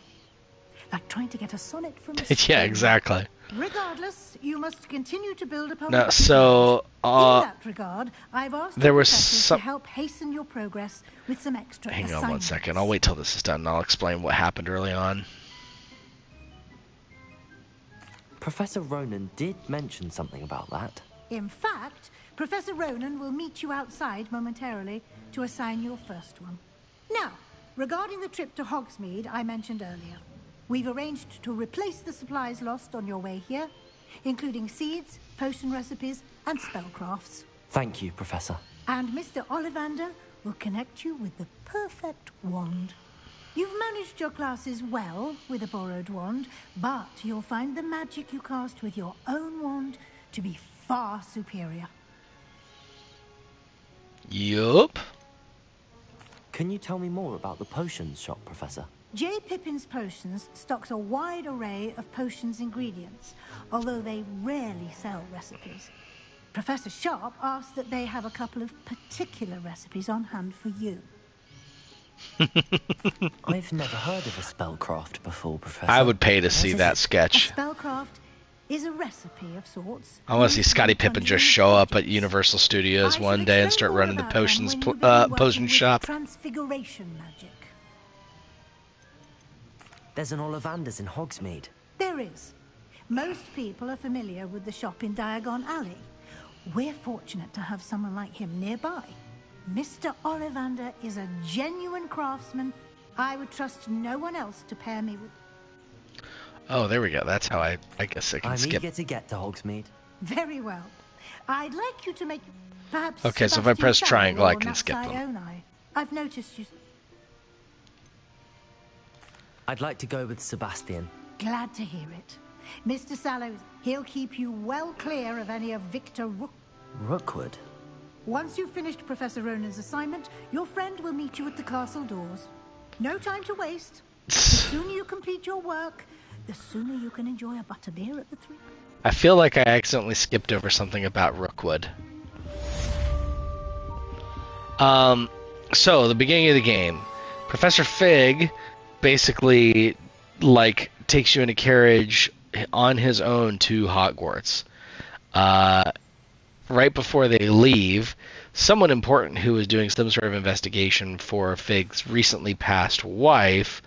S16: Like trying to get a sonnet from a
S1: Yeah,
S16: string.
S1: exactly.
S16: Regardless, you must continue to build upon
S1: No,
S16: what
S1: so
S16: you've learned. In that regard, I've asked
S1: there
S16: the
S1: was
S16: professors
S1: some...
S16: to help hasten your progress with some extra
S1: Hang on one
S16: assignments.
S1: second. I'll wait till this is done and I'll explain what happened early on.
S2: Professor Ronan did mention something about that.
S16: In fact, Professor Ronan will meet you outside momentarily to assign your first one. Now, regarding the trip to Hogsmeade I mentioned earlier, we've arranged to replace the supplies lost on your way here, including seeds, potion recipes, and spellcrafts.
S2: Thank you, Professor.
S16: And Mr. Ollivander will connect you with the perfect wand. You've managed your classes well with a borrowed wand, but you'll find the magic you cast with your own wand to be far superior.
S1: Yup.
S2: Can you tell me more about the potions shop, Professor?
S16: J. Pippin's Potions stocks a wide array of potions ingredients, although they rarely sell recipes. Professor Sharp asked that they have a couple of particular recipes on hand for you.
S2: I've never heard of a spellcraft before, Professor.
S1: I would pay to see that sketch.
S16: A spellcraft is a recipe of sorts.
S1: I want to see Scottie Pippen just show up at Universal Studios one day and start running the potions potion shop.
S16: Transfiguration magic.
S2: There's an Ollivander's in Hogsmeade.
S16: There is. Most people are familiar with the shop in Diagon Alley. We're fortunate to have someone like him nearby. Mr. Ollivander is a genuine craftsman. I would trust no one else to pair me with.
S1: Oh, there we go. That's how I guess I can skip.
S2: I'm eager to get to Hogsmeade.
S16: Very well. I'd like you to make perhaps.
S1: Okay, so if I press triangle, I can skip them.
S16: I've noticed you.
S2: I'd like to go with Sebastian.
S16: Glad to hear it. Mr. Sallows, he'll keep you well clear of any of Victor
S2: Rookwood?
S16: Once you've finished Professor Ronan's assignment, your friend will meet you at the castle doors. No time to waste. The sooner you complete your work, the sooner you can enjoy a butterbeer at the Three.
S1: I feel like I accidentally skipped over something about Rookwood. So, the beginning of the game. Professor Fig basically, like, takes you in a carriage on his own to Hogwarts. Right before they leave, someone important who was doing some sort of investigation for Fig's recently passed wife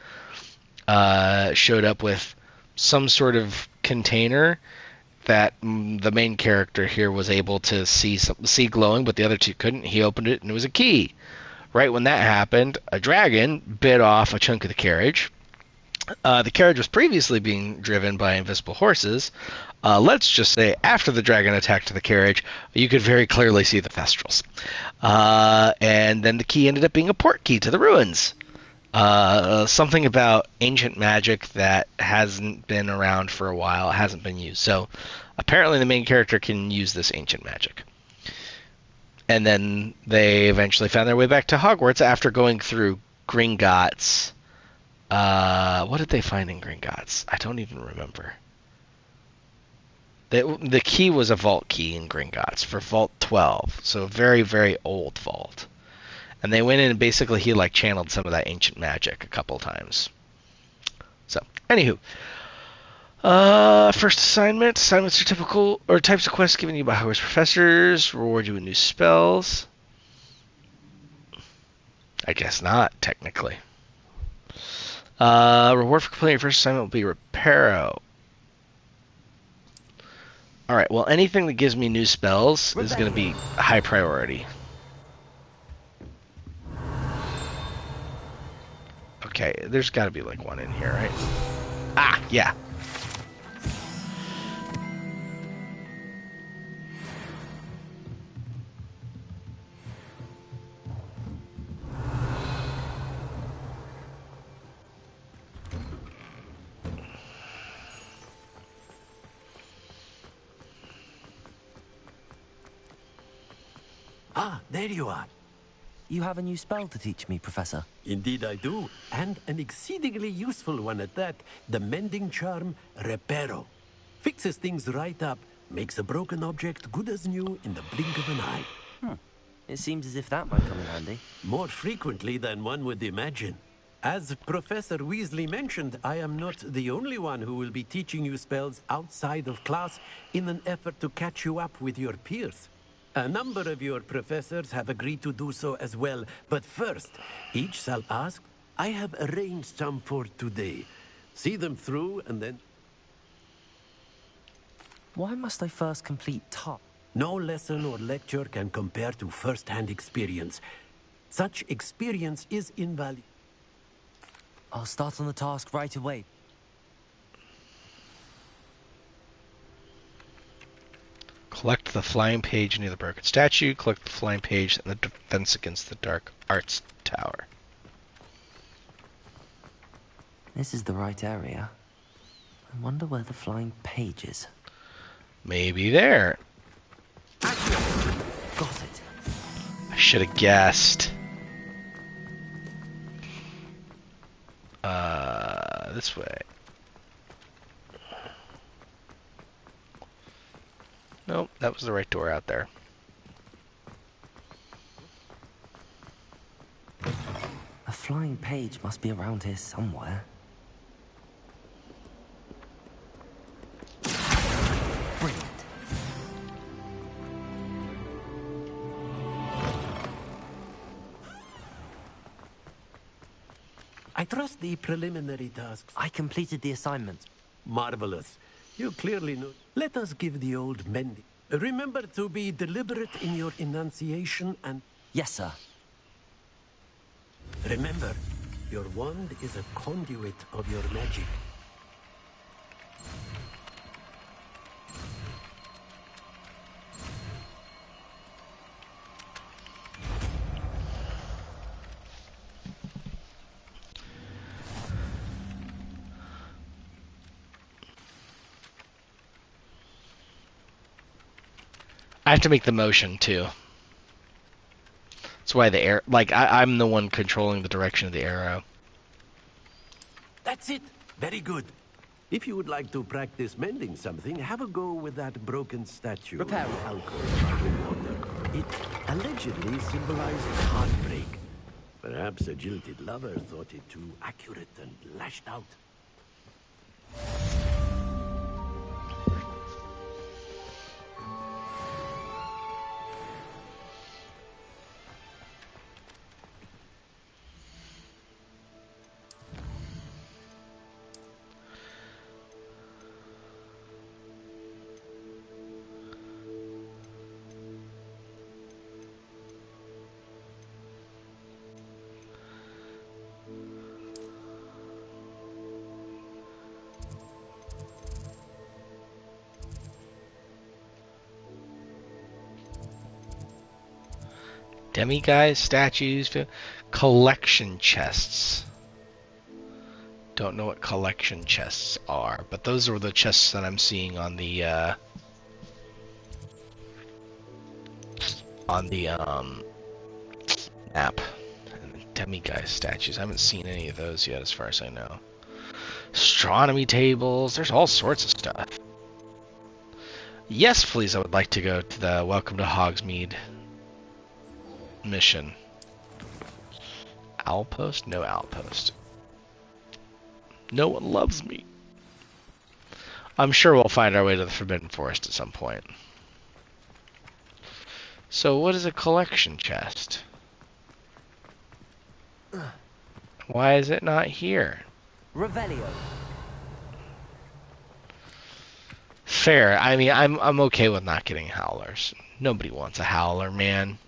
S1: showed up with some sort of container that the main character here was able to see glowing, but the other two couldn't. He opened it, and it was a key. Right when that happened, a dragon bit off a chunk of the carriage. The carriage was previously being driven by invisible horses. Let's just say after the dragon attacked the carriage, you could very clearly see the Thestrals. And then the key ended up being a port key to the ruins. Something about ancient magic that hasn't been around for a while, hasn't been used. So apparently the main character can use this ancient magic. And then they eventually found their way back to Hogwarts after going through Gringotts. What did they find in Gringotts? I don't even remember. The key was a vault key in Gringotts for Vault 12, so a very, very old vault. And they went in and basically he like channeled some of that ancient magic a couple times. So, anywho. First assignment. Assignments are typical or types of quests given you by Hogwarts professors. Reward you with new spells. I guess not, technically. Reward for completing your first assignment will be Reparo. Alright, well, anything that gives me new spells is going to be high priority. Okay, there's got to be like one in here, right? Ah, yeah.
S14: Ah, there you are.
S2: You have a new spell to teach me, Professor.
S14: Indeed I do, and an exceedingly useful one at that. The mending charm, Reparo. Fixes things right up, makes a broken object good as new in the blink of an eye.
S2: It seems as if that might come in handy.
S14: More frequently than one would imagine. As Professor Weasley mentioned, I am not the only one who will be teaching you spells outside of class in an effort to catch you up with your peers. A number of your professors have agreed to do so as well, but first, each shall ask, I have arranged some for today. See them through and then...
S2: Why must I first complete top?
S14: No lesson or lecture can compare to first-hand experience. Such experience is invaluable.
S2: I'll start on the task right away.
S1: Collect the flying page near the broken statue. Collect the flying page in the defense against the dark arts tower.
S2: This is the right area. I wonder where the flying page is.
S1: Maybe there.
S2: Got it.
S1: I should have guessed. This way. Nope, that was the right door out there.
S2: A flying page must be around here somewhere. Brilliant.
S14: I trust the preliminary tasks.
S2: I completed the assignment.
S14: Marvelous. You clearly know. Let us give the old mending. Remember to be deliberate in your enunciation and...
S2: Yes, sir.
S14: Remember, your wand is a conduit of your magic.
S1: I have to make the motion too. That's why the air, like I'm the one controlling the direction of the arrow.
S14: That's it. Very good. If you would like to practice mending something, have a go with that broken statue.
S2: Repair.
S14: Alcohol in water. It allegedly symbolized heartbreak. Perhaps a jilted lover thought it too accurate and lashed out.
S1: Demiguise statues, collection chests. Don't know what collection chests are, but those are the chests that I'm seeing on the map. And Demiguise statues. I haven't seen any of those yet, as far as I know. Astronomy tables. There's all sorts of stuff. Yes, please. I would like to go to the Welcome to Hogsmeade mission. Outpost? No outpost. No one loves me. I'm sure we'll find our way to the Forbidden Forest at some point. So what is a collection chest? Why is it not here?
S2: Revelio.
S1: Fair. I mean, I'm okay with not getting howlers. Nobody wants a howler, man.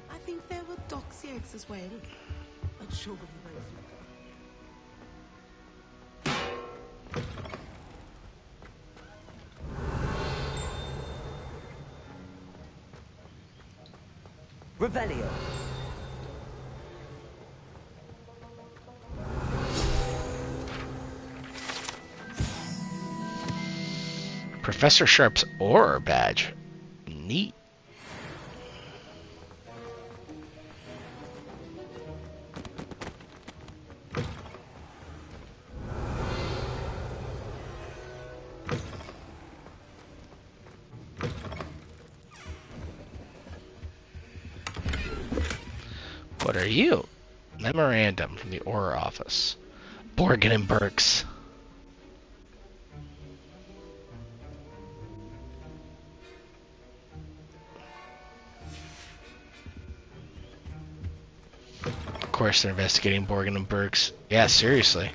S13: I think there were Doxiacs as well, but surely those.
S2: Revelio.
S1: Professor Sharp's Auror badge. Neat. What are you? Memorandum from the Auror office. Borgin and Burks. Of course they're investigating Borgin and Burks. Yeah, seriously.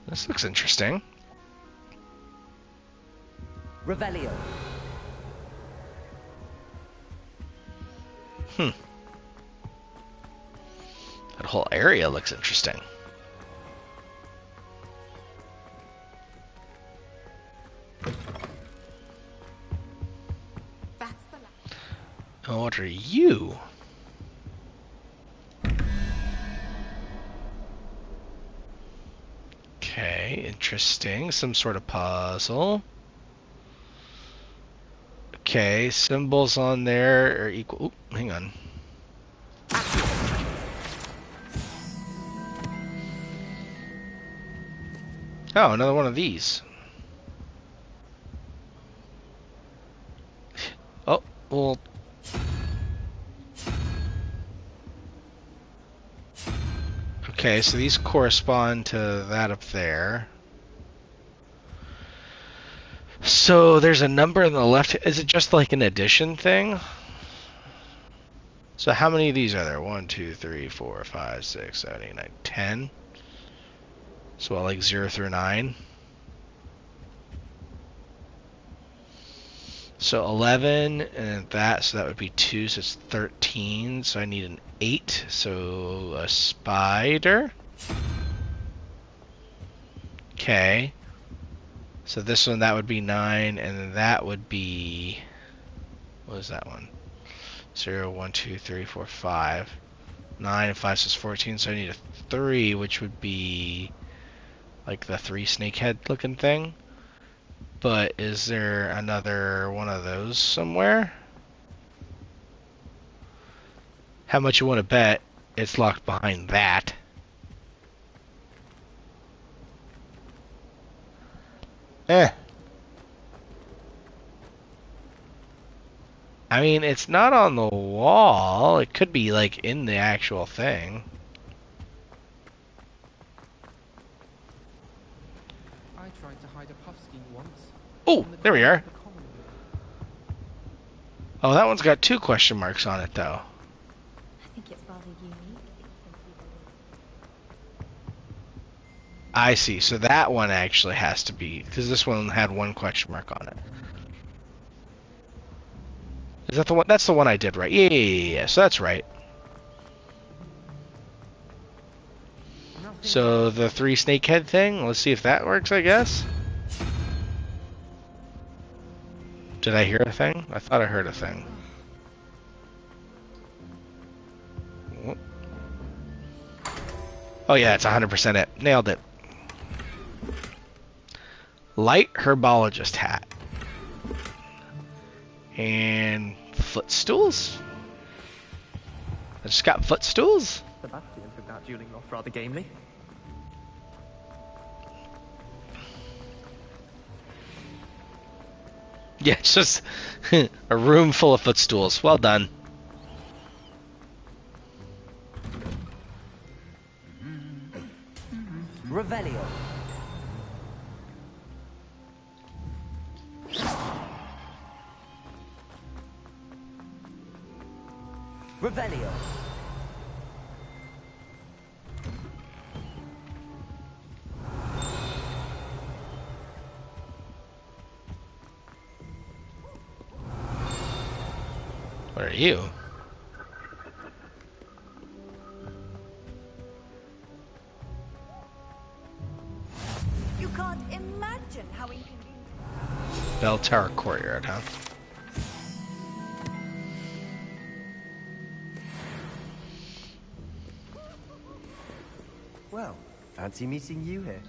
S1: This looks interesting.
S2: Revelio.
S1: That whole area looks interesting. And what are you? Okay, interesting. Some sort of puzzle. Okay, symbols on there are equal. Ooh, hang on. Oh, another one of these. Oh, well. Okay, so these correspond to that up there. So there's a number on the left. Is it just like an addition thing? So how many of these are there? 1, 2, 3, 4, 5, 6, 7, 8, 9, 10. So like 0 through 9. So 11 and that, so that would be 2, so it's 13. So I need an 8, so a spider. Okay. So this one, that would be 9, and then that would be... What is that one? 0, 1, 2, 3, 4, 5. 9 and 5 is 14, so I need a 3, which would be like the 3 snakehead looking thing. But is there another one of those somewhere? How much you want to bet it's locked behind that? I mean, it's not on the wall. It could be like in the actual thing.
S12: I tried to hide a puffskein once.
S1: Oh, there we are. Oh, that one's got 2 question marks on it, though.
S3: I think it's rather unique.
S1: I see. So that one actually has to be, because this one had one question mark on it. Is that the one? That's the one I did right. Yeah. So that's right. So the 3 snakehead thing. Let's see if that works. I guess. Did I hear a thing? I thought I heard a thing. Oh yeah, it's 100% it. Nailed it. Light herbologist hat. And footstools? I just got footstools?
S12: Sebastian took that dueling off rather gamely.
S1: Yeah, it's just a room full of footstools. Well done.
S2: Revelio. Revelio.
S1: What are you?
S3: You can't imagine how inconvenient.
S1: Bell Tower Courtyard, huh?
S5: Well, fancy meeting you here.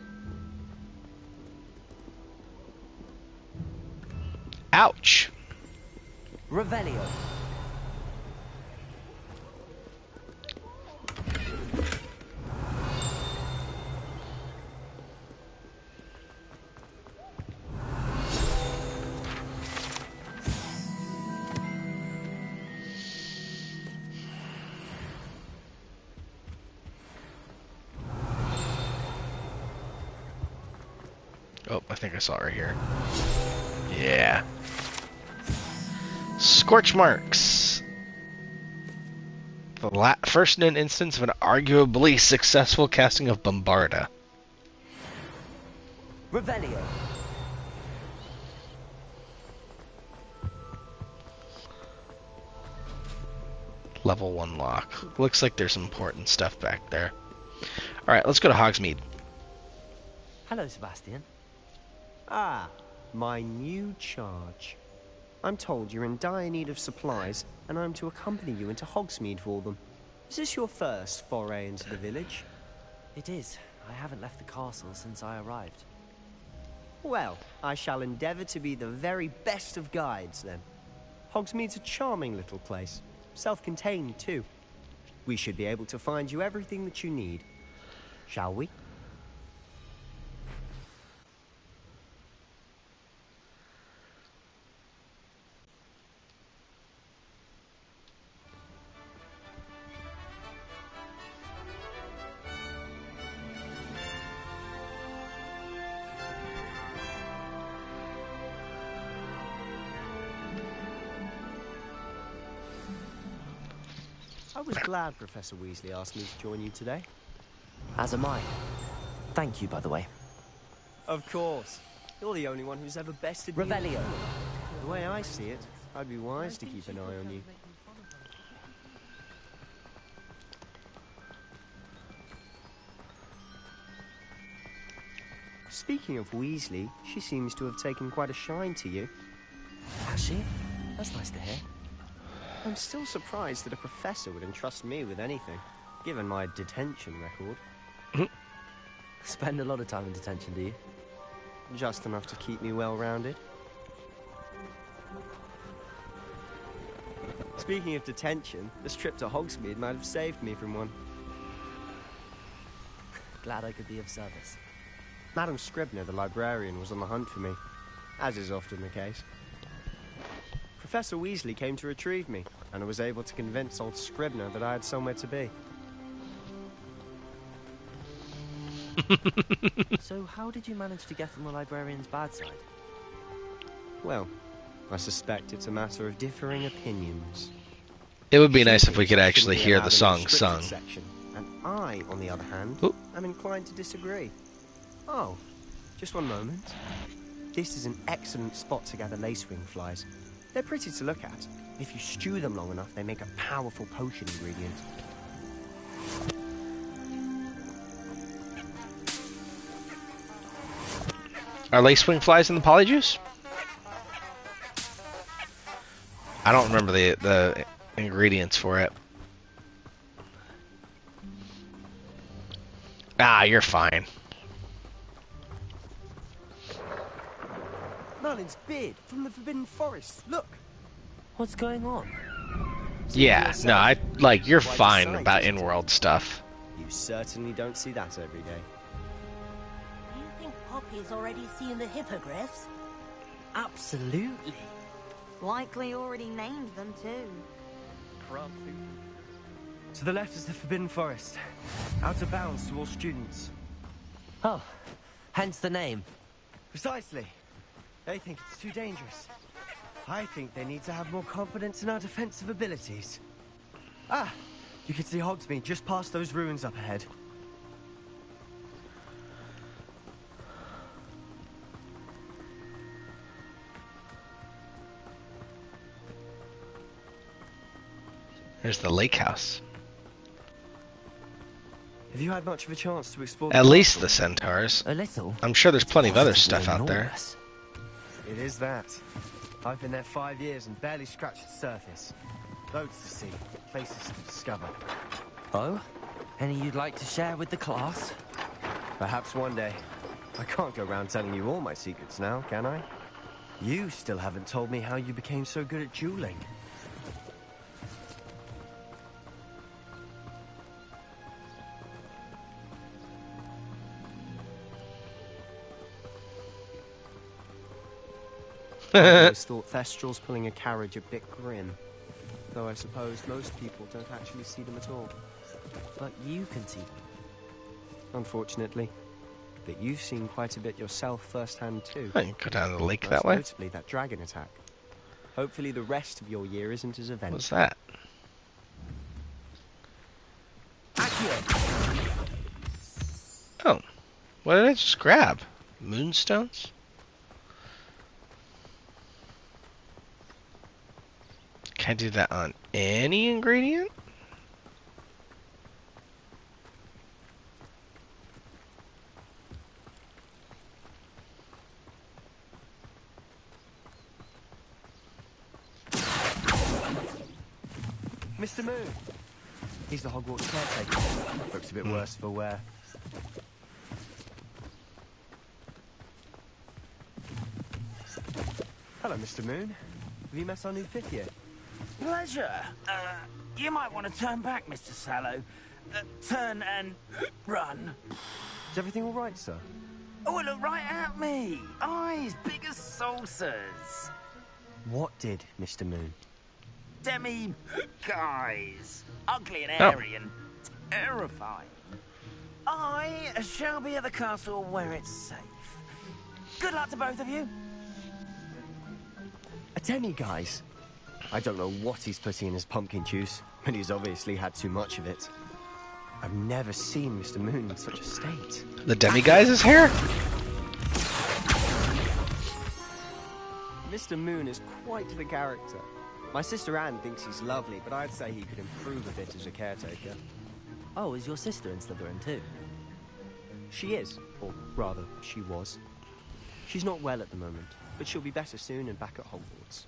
S1: Ouch.
S2: Revelio.
S1: Oh, I think I saw it right here. Yeah. Scorch marks. The first known instance of an arguably successful casting of Bombarda.
S2: Revelio.
S1: Level 1 lock. Looks like there's some important stuff back there. Alright, let's go to Hogsmeade.
S2: Hello, Sebastian.
S5: Ah, my new charge. I'm told you're in dire need of supplies, and I'm to accompany you into Hogsmeade for them. Is this your first foray into the village?
S2: It is. I haven't left the castle since I arrived.
S5: Well, I shall endeavour to be the very best of guides, then. Hogsmeade's a charming little place. Self-contained, too. We should be able to find you everything that you need. Shall we? I was glad Professor Weasley asked me to join you today.
S2: As am I. Thank you, by the way.
S5: Of course. You're the only one who's ever bested me.
S2: Revelio.
S5: The way I see it, I'd be wise to keep an eye on you. Speaking of Weasley, she seems to have taken quite a shine to you.
S2: Has she? That's nice to hear.
S5: I'm still surprised that a professor would entrust me with anything, given my detention record.
S2: Spend a lot of time in detention, do you?
S5: Just enough to keep me well-rounded. Speaking of detention, this trip to Hogsmeade might have saved me from one.
S2: Glad I could be of service.
S5: Madam Scribner, the librarian, was on the hunt for me, as is often the case. Professor Weasley came to retrieve me, and I was able to convince old Scribner that I had somewhere to be.
S2: So how did you manage to get on the librarian's bad side?
S5: Well, I suspect it's a matter of differing opinions.
S1: It would be nice if we could actually hear the song sung.
S5: Section, and I, on the other hand, am inclined to disagree. Oh, just one moment. This is an excellent spot to gather lacewing flies. They're pretty to look at. If you stew them long enough, they make a powerful potion ingredient.
S1: Are lacewing flies in the polyjuice? I don't remember the ingredients for it. Ah, you're fine.
S5: Merlin's beard from the Forbidden Forest. Look.
S2: What's going on?
S1: Yeah, no, you're fine about in-world stuff.
S5: You certainly don't see that every day.
S11: Do you think Poppy's already seen the hippogriffs?
S2: Absolutely.
S3: Likely already named them too.
S5: To the left is the Forbidden Forest. Out of bounds to all students.
S2: Oh, hence the name.
S5: Precisely. They think it's too dangerous. I think they need to have more confidence in our defensive abilities. Ah, you can see Hogsmeade just past those ruins up ahead.
S1: There's the lake house.
S5: Have you had much of a chance to explore
S1: At least the centaurs.
S2: A little.
S1: I'm sure there's plenty of other stuff out there.
S5: It is that. I've been there 5 years and barely scratched the surface. Loads to see, places to discover.
S2: Oh? Any you'd like to share with the class?
S5: Perhaps one day. I can't go around telling you all my secrets now, can I? You still haven't told me how you became so good at dueling. I always thought Thestrals pulling a carriage a bit grim. Though I suppose most people don't actually see them at all.
S2: But you can see them.
S5: Unfortunately. But you've seen quite a bit yourself firsthand too.
S1: Oh, you go down the lake
S5: Most
S1: that way?
S5: notably that dragon attack. Hopefully the rest of your year isn't as eventful.
S1: What's that? Oh. What did I just grab? Moonstones? Can I do that on any ingredient?
S5: Mr. Moon! He's the Hogwarts caretaker. Looks a bit worse for wear. Hello, Mr. Moon. Have you met our new fifth year?
S11: Pleasure. You might want to turn back, Mr. Sallow. Turn and run.
S5: Is everything all right, sir?
S11: Oh, look right at me. Eyes big as saucers.
S5: What did, Mr. Moon?
S11: Guys. Ugly and hairy and terrifying. I shall be at the castle where it's safe. Good luck to both of you.
S5: A demi-guise? I don't know what he's putting in his pumpkin juice, but he's obviously had too much of it. I've never seen Mr. Moon in such a state.
S1: The demi-guise's hair?
S5: Mr. Moon is quite the character. My sister Anne thinks he's lovely, but I'd say he could improve a bit as a caretaker.
S2: Oh, is your sister in Slytherin too?
S5: She is, or rather, she was. She's not well at the moment, but she'll be better soon and back at Hogwarts.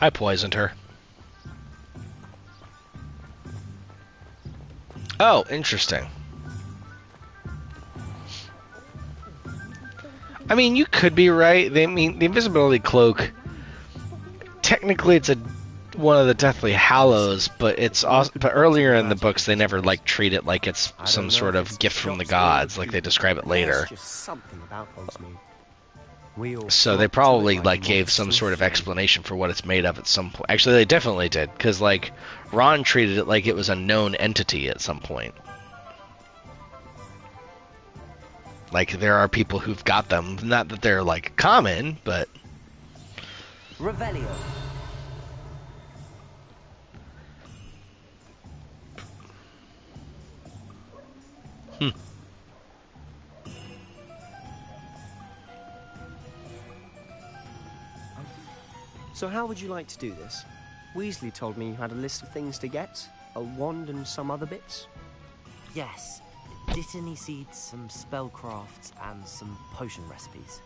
S1: I poisoned her. Oh, interesting. I mean, you could be right. The invisibility cloak, technically it's one of the Deathly Hallows, but it's also, but earlier in the books they never treat it like it's some sort of gift from the gods, like they describe it later. So they probably gave some sort of explanation for what it's made of at some point. Actually, they definitely did, because Ron treated it like it was a known entity at some point. There are people who've got them, not that they're common, but
S2: Revelio.
S5: So how would you like to do this? Weasley told me you had a list of things to get. A wand and some other bits.
S2: Yes. Dittany seeds, some spellcrafts, and some potion recipes.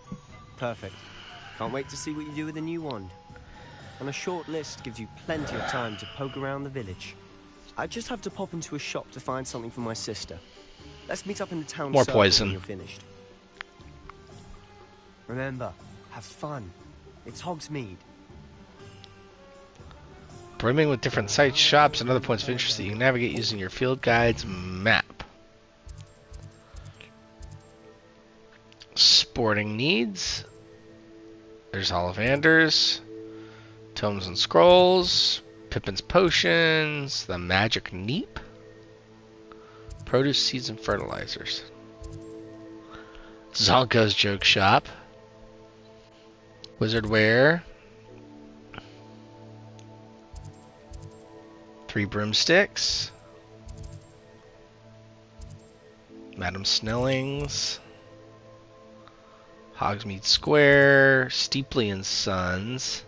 S5: Perfect. Can't wait to see what you do with the new wand. And a short list gives you plenty of time to poke around the village. I just have to pop into a shop to find something for my sister. Let's meet up in the town
S1: More
S5: circle
S1: poison.
S5: when you're finished. Remember, have fun. It's Hogsmeade.
S1: Brimming with different sites, shops, and other points of interest that you can navigate using your field guide's map. Sporting needs. There's Ollivander's, Tomes and Scrolls, Pippin's Potions, the Magic Neep, Produce, Seeds, and Fertilizers. Zonko's Joke Shop, Wizard Wear, 3 Broomsticks, Madam Snelling's, Hogsmeade Square, Steepley and Sons.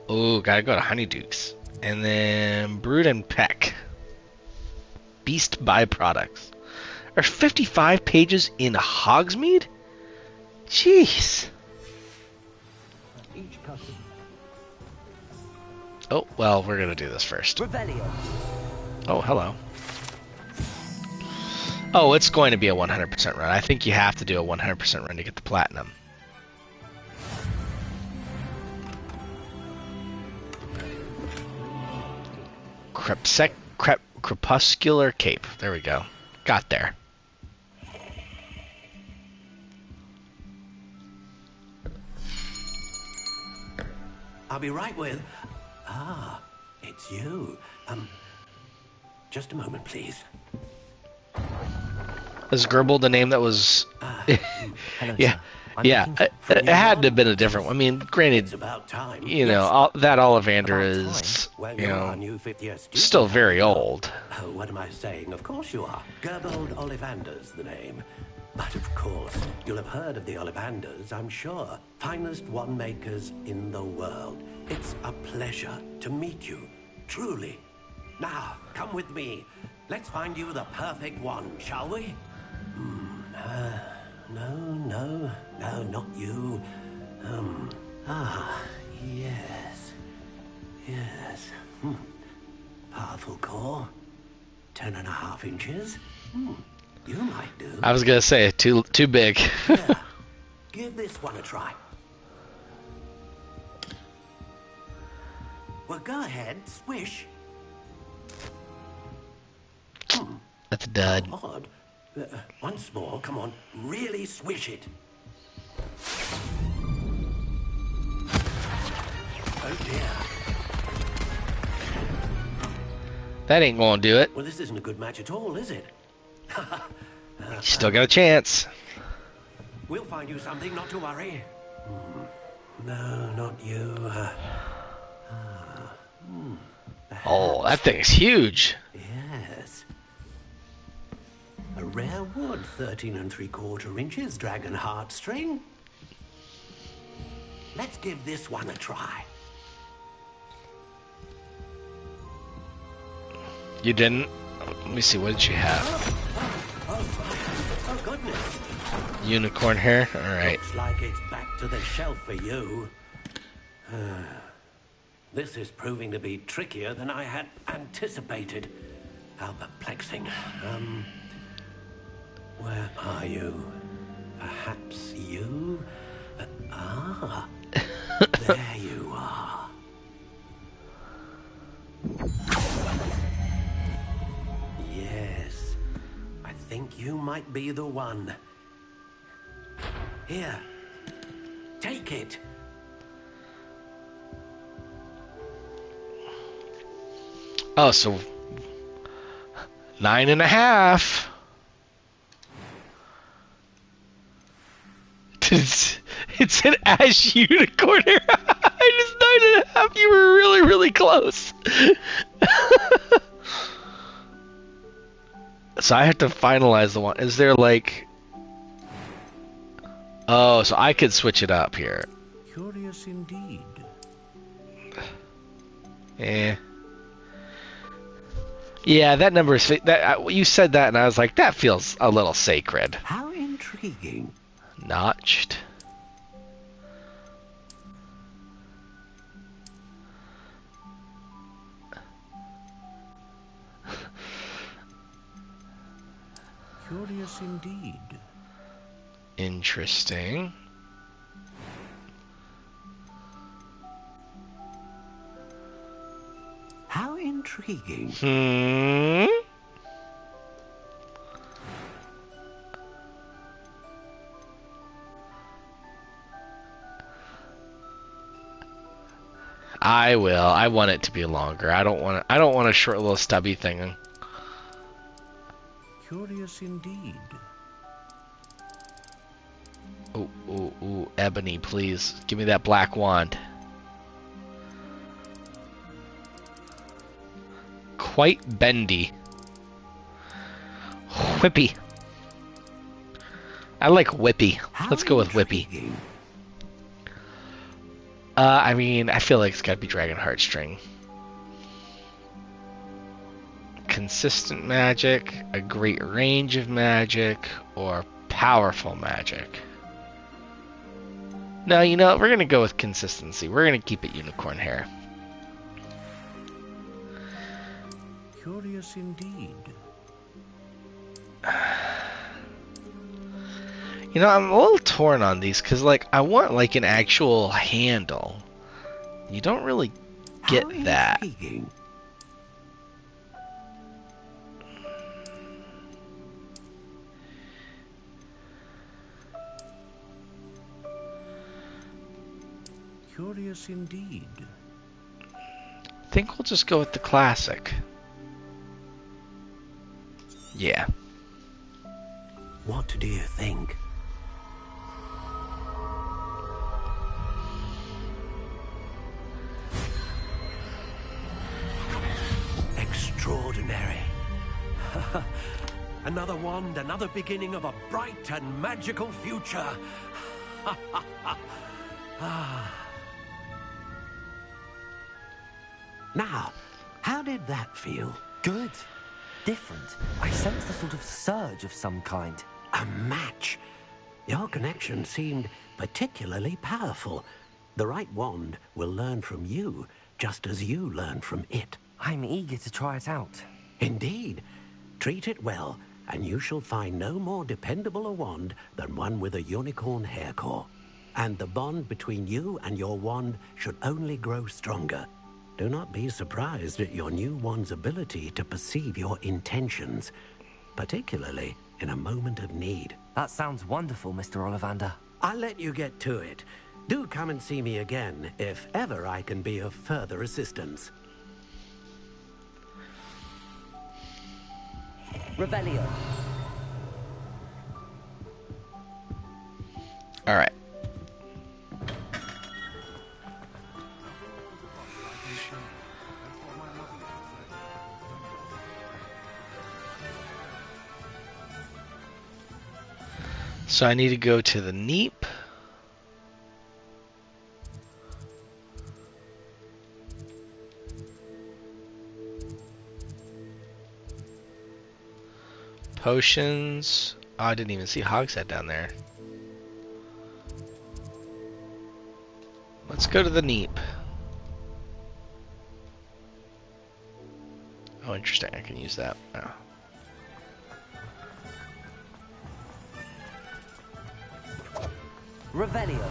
S1: Oh, gotta go to Honeydukes. And then Brood and Peck. Beast byproducts. There's 55 pages in Hogsmeade? Jeez. Oh, well, we're gonna do this first. Oh, hello. Oh, it's going to be a 100% run. I think you have to do a 100% run to get the platinum. Crepuscular Cape. There we go. Got there.
S14: I'll be right with... Ah, it's you. Just a moment, please.
S1: Is Gerbil the name that was...
S2: Hello,
S1: yeah,
S2: sir. I'm
S1: yeah.
S2: looking
S1: It had to have been a different one. I mean, granted, you know, that Ollivander is,
S14: Well,
S1: you
S14: you're our
S1: know,
S14: new fifth-year student.
S1: still very old.
S14: Oh, what am I saying? Of course you are. Gerbold Ollivander's the name. But of course, you'll have heard of the Ollivanders, I'm sure. Finest wand makers in the world. It's a pleasure to meet you, truly. Now, come with me. Let's find you the perfect wand, shall we? No, not you. Yes. Powerful core. 10.5 inches. You might do.
S1: I was gonna say too big.
S14: Yeah. Give this one a try. Well, go ahead, swish.
S1: That's a dud.
S14: Odd. Once more, come on, really swish it. Oh dear.
S1: That ain't gonna do it.
S14: Well, this isn't a good match at all, is it?
S1: Still got a chance.
S14: We'll find you something, not to worry. No, not you.
S1: Oh, that thing's huge.
S14: Yes. A rare wood, 13 3/4 inches, dragon heartstring. Let's give this one a try.
S1: You didn't? Let me see, what did you have?
S14: Oh, goodness.
S1: Unicorn hair? Alright.
S14: Looks like it's back to the shelf for you. This is proving to be trickier than I had anticipated. How perplexing. Where are you? Perhaps you? There you are. Yes, I think you might be the one. Here, take it.
S1: Oh, so 9.5. It's an ash unicorn hair. I just 9.5. You were really, really close. So I have to finalize the one. Is there like... Oh, so I could switch it up here.
S14: Curious indeed.
S1: Eh. Yeah, that number is you said that, and I was like, that feels a little sacred.
S14: How intriguing.
S1: Notched.
S14: Curious indeed.
S1: Interesting.
S14: How intriguing.
S1: I will. I want it to be longer. I don't want a short little stubby thing.
S14: Curious indeed.
S1: Ooh, ooh, ooh, ebony, please. Give me that black wand. Quite bendy. Whippy. I like Whippy. Let's go with Whippy. I mean, I feel like it's gotta be Dragon Heartstring. Consistent magic, a great range of magic, or powerful magic. No, you know, we're gonna go with consistency. We're gonna keep it unicorn hair.
S14: Curious indeed.
S1: You know, I'm a little torn on these because, like, I want like an actual handle. You don't really get that.
S14: Curious indeed.
S1: I think we'll just go with the classic. Yeah.
S14: What do you think? Extraordinary. Another wand, another beginning of a bright and magical future. Now, how did that feel?
S2: Good. Different. I sensed a sort of surge of some kind.
S14: A match. Your connection seemed particularly powerful. The right wand will learn from you, just as you learn from it.
S2: I'm eager to try it out.
S14: Indeed. Treat it well, and you shall find no more dependable a wand than one with a unicorn hair core. And the bond between you and your wand should only grow stronger. Do not be surprised at your new wand's ability to perceive your intentions, particularly in a moment of need.
S2: That sounds wonderful, Mr. Ollivander.
S14: I'll let you get to it. Do come and see me again if ever I can be of further assistance.
S2: Revelio.
S1: All right. So I need to go to the Neep. Potions. Oh, I didn't even see Hogshead down there. Let's go to the Neep. Oh, interesting. I can use that. Oh.
S2: Revelio.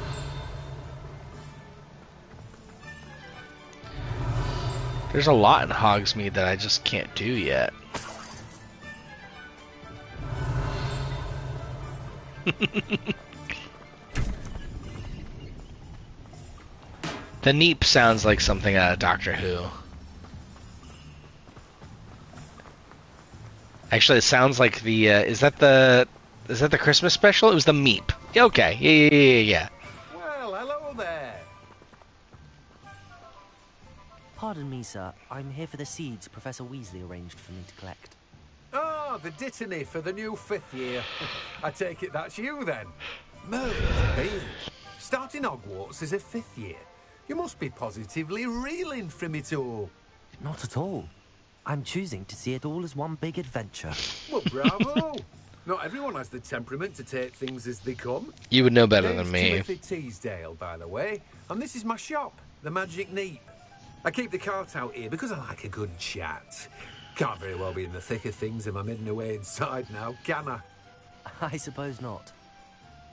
S1: There's a lot in Hogsmeade that I just can't do yet. The Neep sounds like something out of Doctor Who. Actually, it sounds like the is that the Christmas special? It was the Meep. Okay, yeah.
S17: Well, hello there.
S2: Pardon me, sir. I'm here for the seeds Professor Weasley arranged for me to collect.
S17: Oh, the dittany for the new 5th year. I take it that's you then. Merlin's beard. Starting Hogwarts as a 5th year. You must be positively reeling from it all.
S2: Not at all. I'm choosing to see it all as one big adventure.
S17: Well, bravo! Not everyone has the temperament to take things as they come.
S1: You would know better
S17: Name's
S1: than me.
S17: Timothy Teasdale, by the way, and this is my shop, the Magic Neep. I keep the cart out here because I like a good chat. Can't very well be in the thick of things if I'm hidden away inside now, can I?
S2: I suppose not.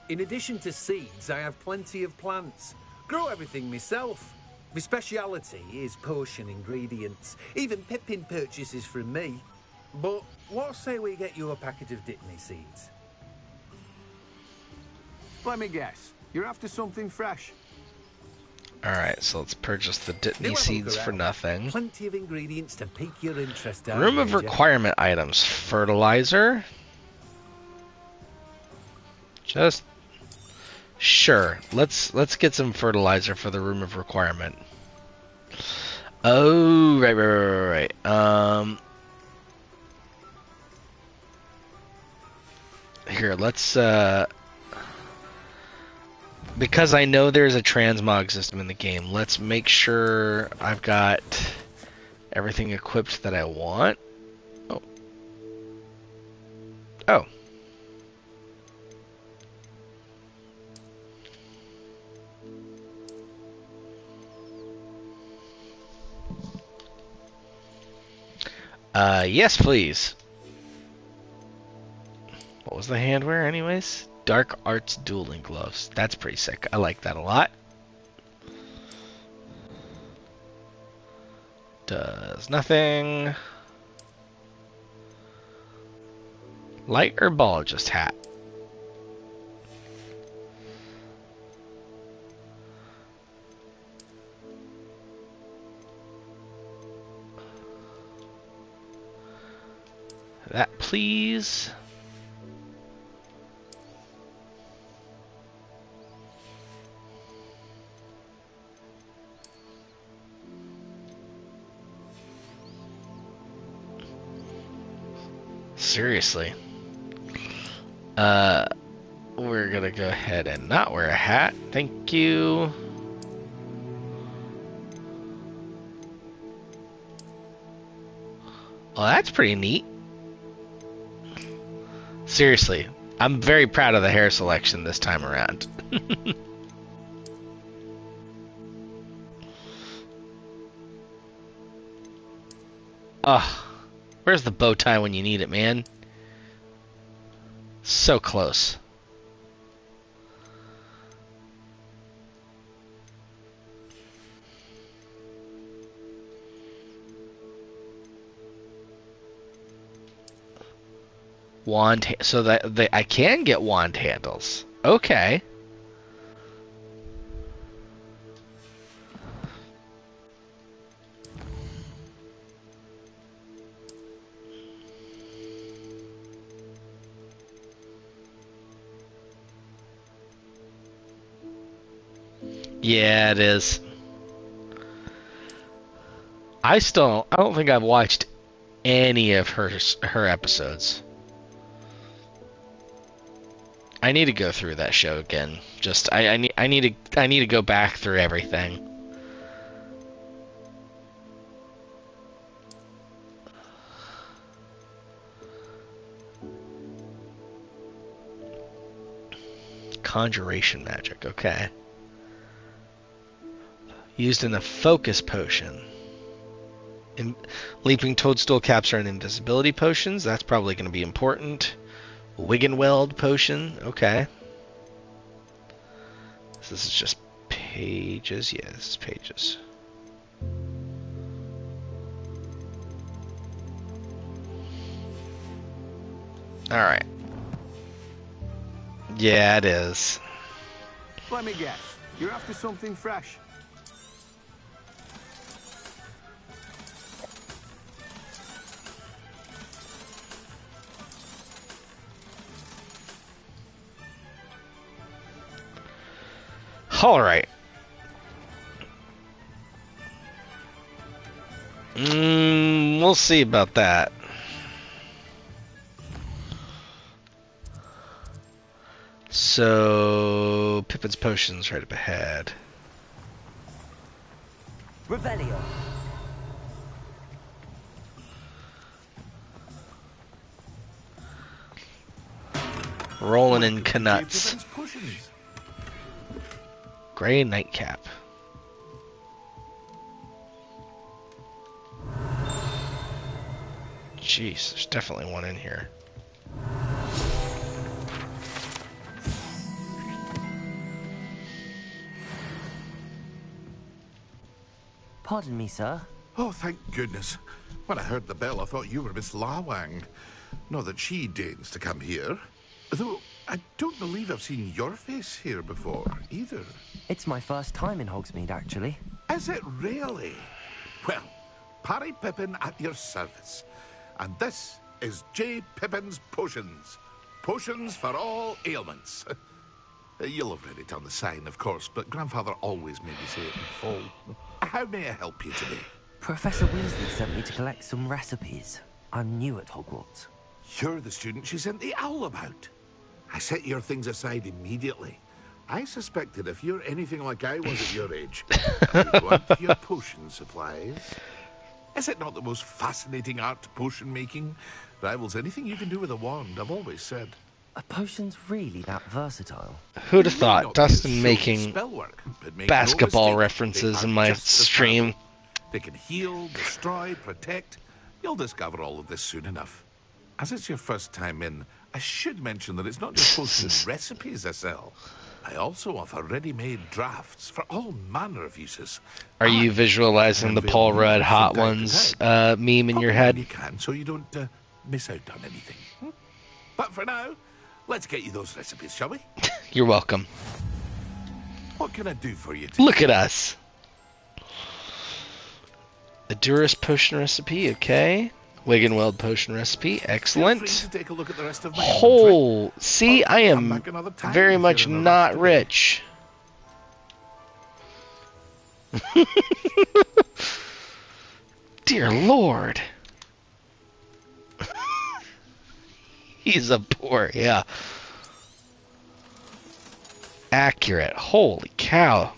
S17: In addition to seeds, I have plenty of plants. Grow everything myself. My speciality is potion ingredients. Even Pippin purchases from me. But what say we get you a packet of Dittany seeds?
S18: Let me guess. You're after something fresh.
S1: Alright, so let's purchase the
S17: Do
S1: Dittany
S17: have a
S1: seeds
S17: look
S1: for
S17: around.
S1: nothing.
S17: Plenty of ingredients to pique your interest. I
S1: Room of
S17: wager.
S1: requirement items. Fertilizer. Just sure. Let's get some fertilizer for the room of requirement. Oh, right. Here, let's because I know there's a transmog system in the game, let's make sure I've got everything equipped that I want. Oh. Yes, please. What was the handwear anyways? Dark Arts dueling gloves. That's pretty sick. I like that a lot. Does nothing. Light herbologist hat. That please. Seriously. We're gonna go ahead and not wear a hat. Thank you. Well, that's pretty neat. Seriously, I'm very proud of the hair selection this time around. Ugh. Where's the bow tie when you need it, man? So close. So that I can get wand handles. Okay. Yeah, it is. I don't think I've watched any of her episodes. I need to go through that show again. Just I need to go back through everything. Conjuration magic, okay. Used in a focus potion. Leaping toadstool caps are an invisibility potions. That's probably going to be important. Wiggenweld potion. Okay. So this is just pages. Yeah, this is pages. Alright. Yeah, it is.
S18: Let me guess. You're after something fresh.
S1: Alright. We'll see about that. So Pippin's potions right up ahead.
S2: Revelio.
S1: Rolling in Knuts. Gray nightcap. Jeez, there's definitely one in here.
S2: Pardon me, sir.
S10: Oh, thank goodness. When I heard the bell, I thought you were Miss Lawang. Not that she deigns to come here. Though, I don't believe I've seen your face here before, either.
S2: It's my first time in Hogsmeade, actually.
S10: Is it really? Well, Parry Pippin at your service. And this is J. Pippin's Potions. Potions for all ailments. You'll have read it on the sign, of course, but Grandfather always made me say it in full. How may I help you today?
S2: Professor Weasley sent me to collect some recipes. I'm new at Hogwarts.
S10: You're the student she sent the owl about. I set your things aside immediately. I suspected if you're anything like I was at your age, you'd go out for your potion supplies. Is it not the most fascinating art, potion making? Rivals anything you can do with a wand, I've always said.
S2: Are potions really that versatile?
S1: Who'd have thought Dustin making basketball references in my stream?
S10: They can heal, destroy, protect. You'll discover all of this soon enough. As it's your first time in, I should mention that it's not just potion recipes I sell. I also offer ready-made drafts for all manner of uses.
S1: Are you visualizing the Paul Rudd Hot Ones meme in your head?
S10: You can, so you don't miss out on anything. But for now, let's get you those recipes, shall we?
S1: You're welcome.
S10: What can I do for you today?
S1: Look at us. A Durus potion recipe, okay. Wiggenweld potion recipe, excellent.
S10: To take a look at the rest of my
S1: see, I am very much not rich. Dear Lord. He's a poor, yeah. Accurate. Holy cow.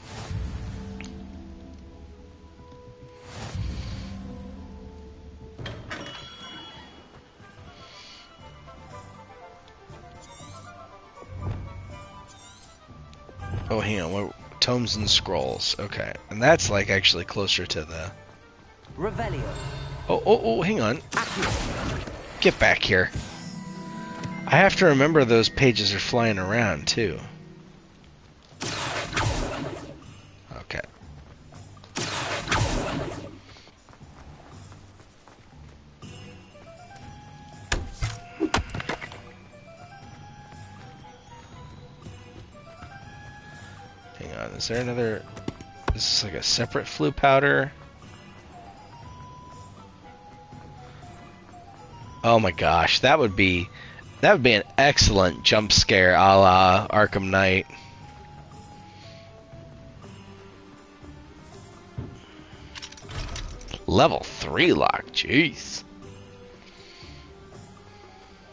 S1: Oh, hang on. What, tomes and scrolls. Okay. And that's like actually closer to the...
S2: Revelio.
S1: Oh, hang on. Get back here. I have to remember those pages are flying around, too. Okay. Hang on, is there another... This is like a separate flu powder. Oh my gosh, that would be an excellent jump scare a la Arkham Knight. Level 3 lock, jeez.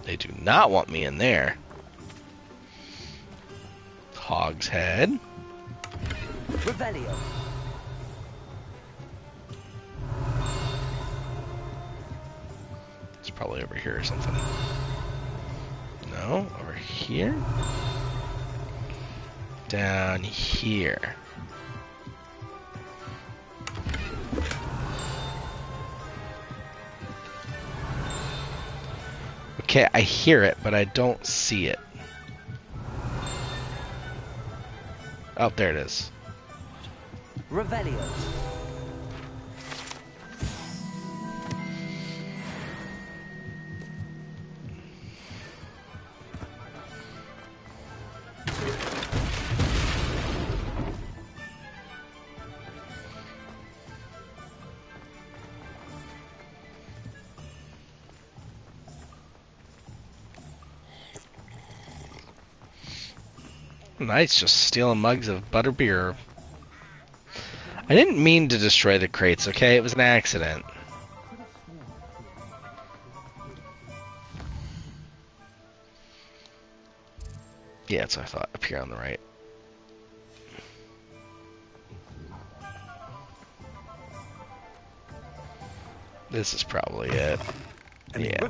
S1: They do not want me in there. Hog's Head.
S2: Revelio.
S1: It's probably over here or something. No, over here. Down here. Okay, I hear it, but I don't see it. Oh, there it is.
S2: Revelio.
S1: Nice, just stealing mugs of butterbeer. I didn't mean to destroy the crates, okay? It was an accident. Yeah, that's what I thought. Up here on the right. This is probably it. Yeah.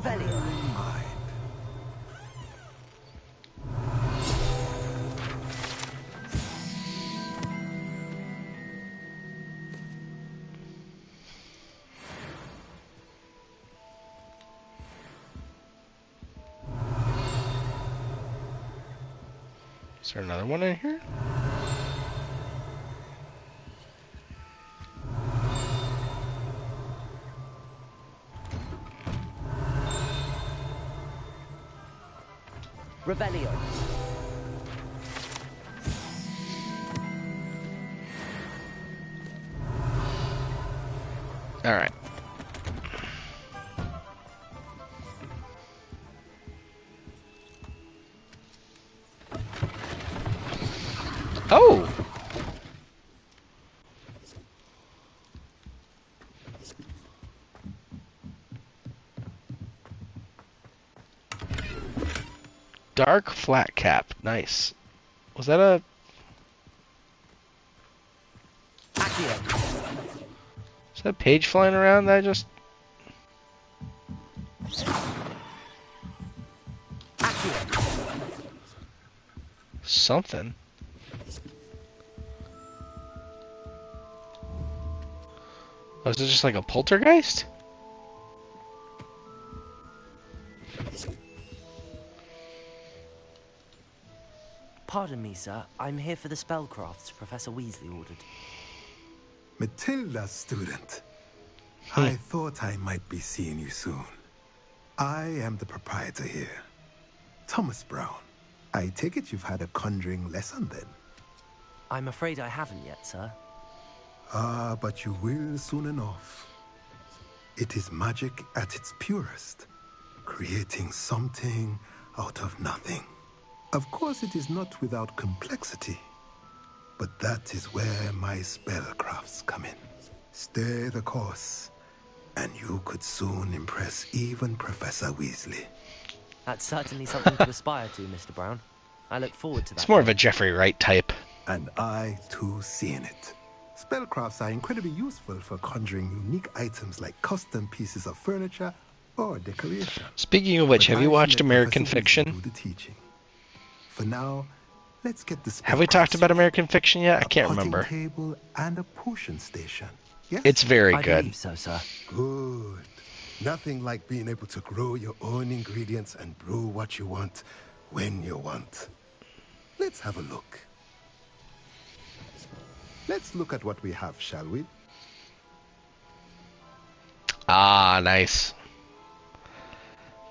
S1: Is there another one in here?
S2: Revelio.
S1: All right. Oh. Dark flat cap. Nice. Was that a... Is that a page flying around that I just... Something. Was it just like a poltergeist?
S2: Pardon me, sir. I'm here for the spellcrafts Professor Weasley ordered.
S19: Matilda, student. I thought I might be seeing you soon. I am the proprietor here. Thomas Brown. I take it you've had a conjuring lesson then?
S2: I'm afraid I haven't yet, sir.
S19: Ah, but you will soon enough. It is magic at its purest, creating something out of nothing. Of course, it is not without complexity, but that is where my spellcrafts come in. Stay the course, and you could soon impress even Professor Weasley.
S2: That's certainly something to aspire to, Mr. Brown. I look forward to that.
S1: It's more of a Jeffrey Wright type.
S19: And I, too, see in it. Spellcrafts are incredibly useful for conjuring unique items like custom pieces of furniture or decoration.
S1: Speaking of which, have you watched American Fiction?
S19: Do the teaching. For now, let's get the
S1: Have we talked about American Fiction yet? I can't
S19: potting
S1: remember.
S19: Table and a potion station. Yes?
S1: It's very
S2: I
S1: good.
S2: believe so, sir.
S19: Good. Nothing like being able to grow your own ingredients and brew what you want when you want. Let's have a look. Let's look at what we have, shall we?
S1: Ah, nice.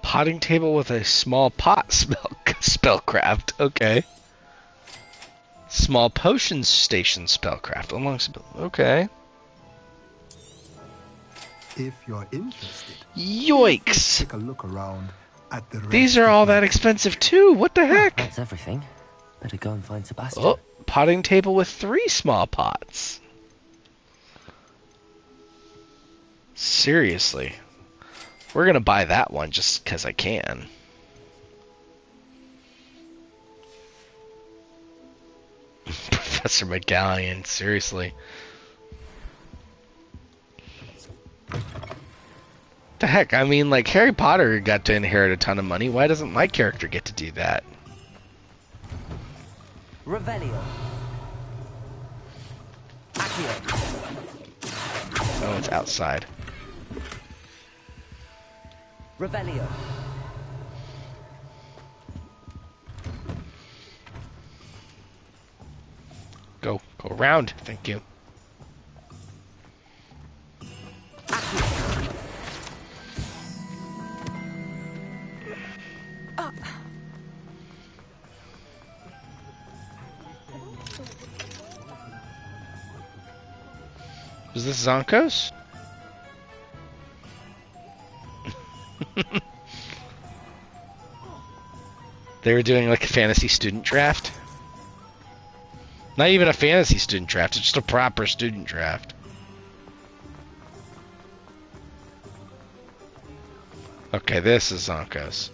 S1: Potting table with a small pot spellcraft. Okay. Small potion station spellcraft. Okay.
S19: If you're interested,
S1: Yoicks!
S19: take a look around at the
S1: These are all that expensive too. What the heck?
S2: That's everything. Better go and find Sebastian.
S1: Oh, potting table with 3 small pots. Seriously. We're gonna buy that one just because I can. Professor McGallion, seriously. The heck, I mean, like, Harry Potter got to inherit a ton of money. Why doesn't my character get to do that?
S2: Revelio.
S1: Oh, it's outside.
S2: Revelio.
S1: Go around. Thank you. Was this Zonkos? They were doing like a fantasy student draft. Not even a fantasy student draft, it's just a proper student draft. Okay, this is Zonkos.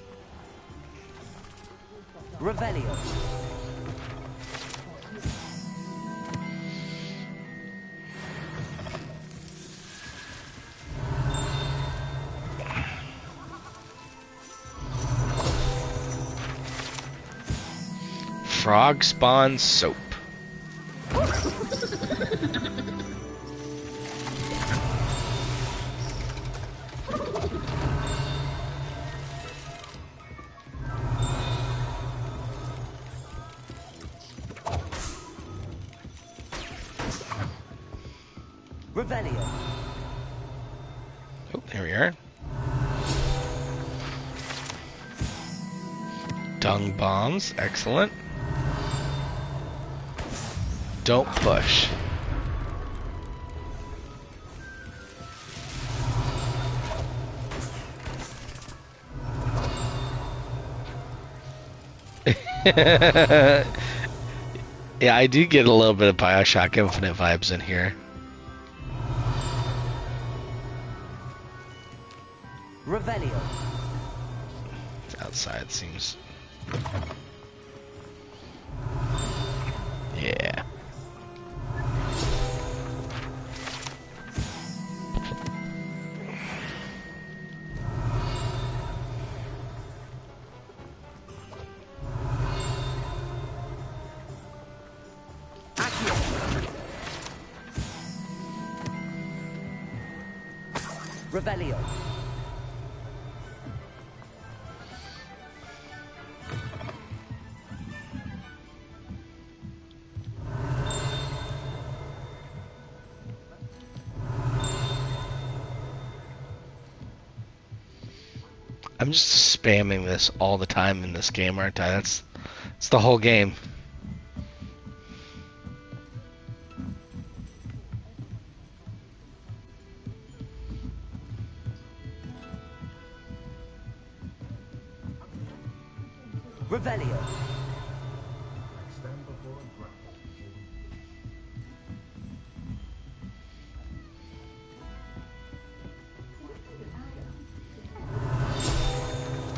S2: Revelio.
S1: Frog spawn soap.
S2: Revelio.
S1: Oh, there we are. Dung bombs, excellent. Don't push. Yeah, I do get a little bit of Bioshock Infinite vibes in here.
S2: Revelio.
S1: Outside seems... Yeah.
S2: Revelio.
S1: I'm just spamming this all the time in this game, aren't I? That's the whole game.
S2: Revelio.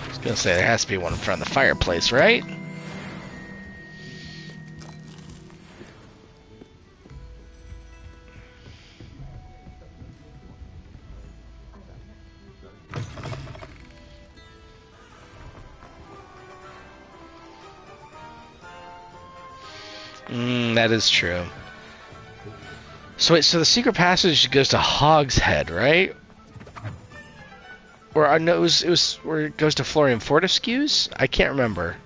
S1: I was gonna say there has to be one in front of the fireplace, right? That is true. So wait, so the secret passage goes to Hogshead, right? Or no, it was where it goes to Florian Fortescue's? I can't remember.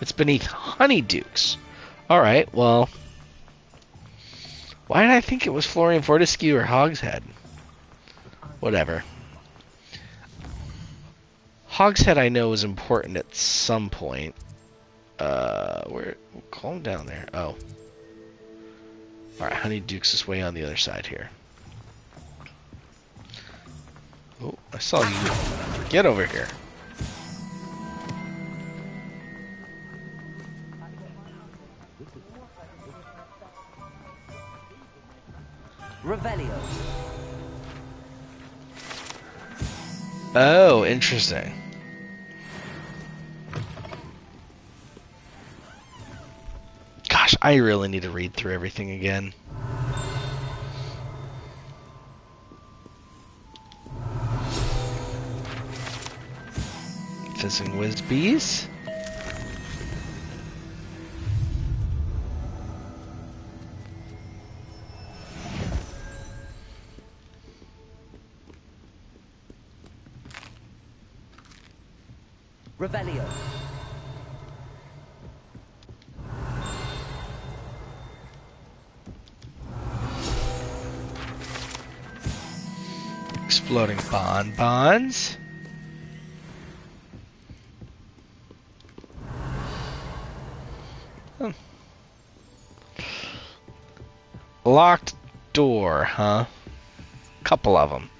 S1: It's beneath Honeydukes. Alright, well... Why did I think it was Florian Fortescue or Hogshead? Whatever. Hogshead I know is important at some point. Where? Calm down there. Oh. Alright, Honeydukes is way on the other side here. Oh, I saw you. Get over here.
S2: Revelio.
S1: Oh, interesting. Gosh, I really need to read through everything again. Fizzing Whizbees.
S2: Revelio.
S1: Exploding bonbons. Locked door, huh? Couple of them.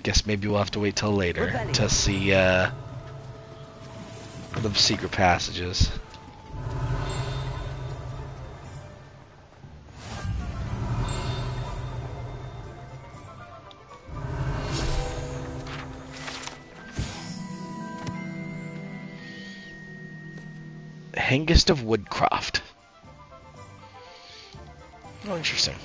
S1: Guess maybe we'll have to wait till later to see the secret passages. Hengist of Woodcroft. Oh, interesting.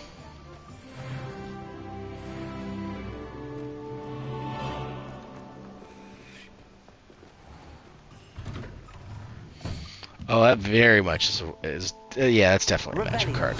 S1: Oh, that very much is yeah, that's definitely a magic card.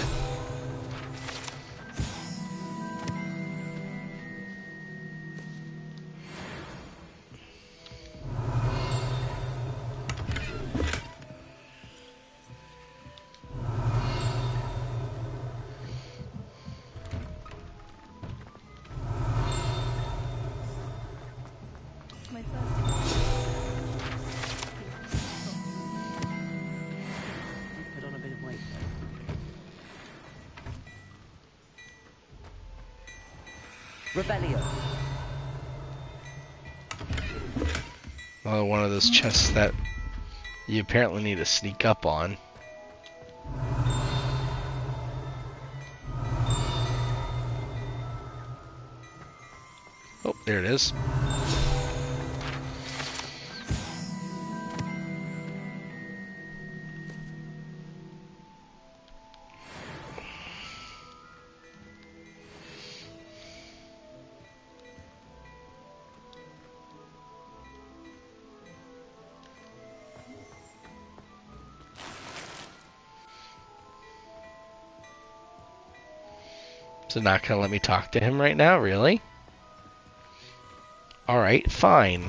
S2: Put on a bit of weight. Rebellion.
S1: Another one of those chests that you apparently need to sneak up on. Oh, there it is. So not gonna let me talk to him right now, really? Alright, fine.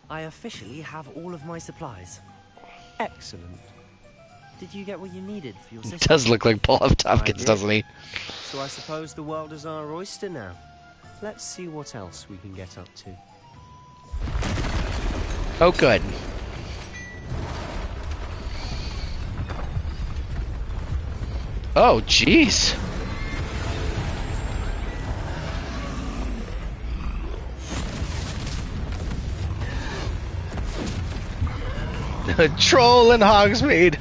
S2: I officially have all of my supplies.
S5: Excellent.
S2: Did you get what you needed for your
S1: He
S2: sister?
S1: does look like Paul F. Tompkins,
S5: did.
S1: doesn't he?
S5: So I suppose the world is our oyster now. Let's see what else we can get up to.
S1: Oh, good. Oh, jeez. Troll in Hogsmeade.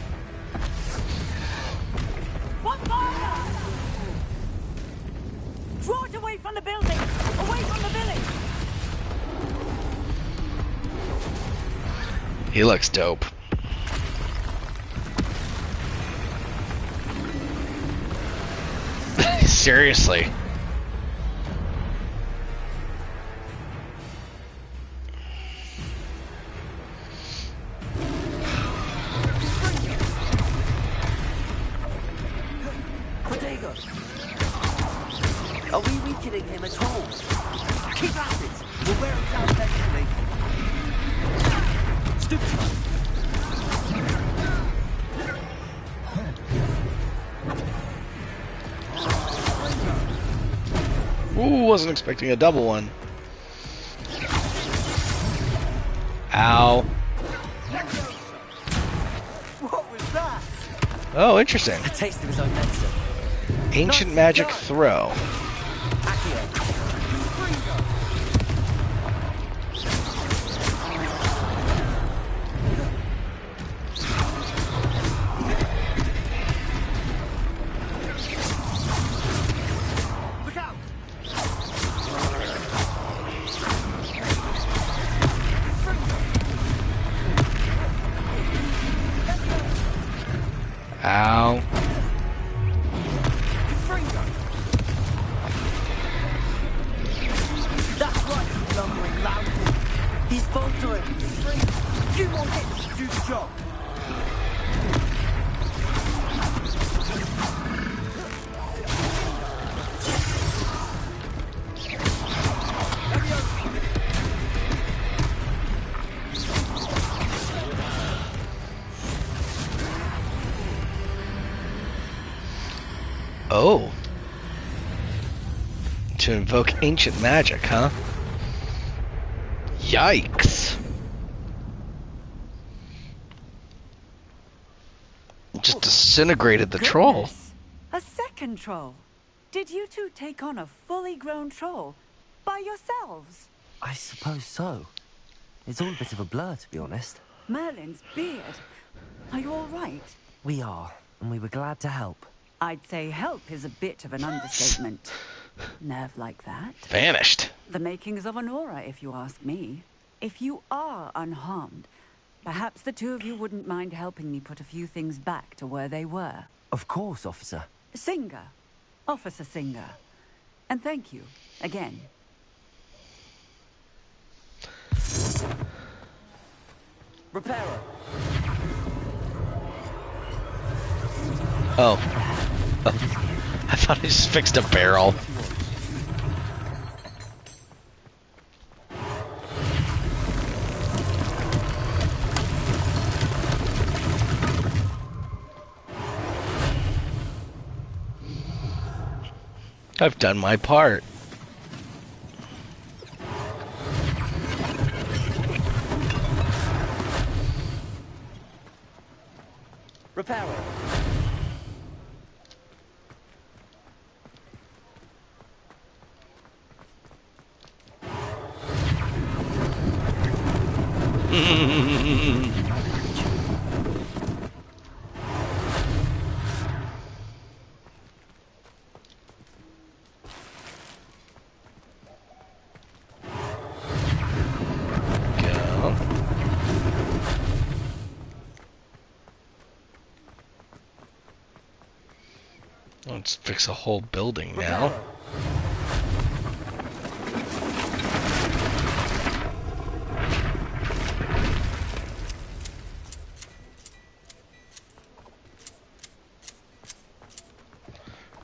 S11: Draw it away from the building! Away from the village!
S1: He looks dope. Seriously.
S2: Protego! Are we weakening him at all? Keep at it! We'll wear him down eventually. Stoop time.
S1: Ooh, wasn't expecting a double one. Ow.
S11: What was that?
S1: Oh, interesting.
S2: A taste of his own medicine.
S1: Ancient magic throw. Ow.
S11: That's right, you lumbering lout. He's faltering. You want him to do the job.
S1: Oh. To invoke ancient magic, huh? Yikes. Just disintegrated the troll.
S11: A second troll. Did you two take on a fully grown troll by yourselves?
S2: I suppose so. It's all a bit of a blur, to be honest.
S11: Merlin's beard. Are you all right?
S2: We are, and we were glad to help.
S11: I'd say help is a bit of an understatement. Nerve like that.
S1: Vanished.
S11: The makings of an aura, if you ask me. If you are unharmed,
S20: Perhaps the two of you wouldn't mind helping me put a few things back to where they were.
S2: Of course, officer.
S20: Singer. Officer Singer. And thank you, again.
S2: Repairer.
S1: Oh. I thought I just fixed a barrel. I've done my part.
S2: Repairer.
S1: Let's fix a whole building now.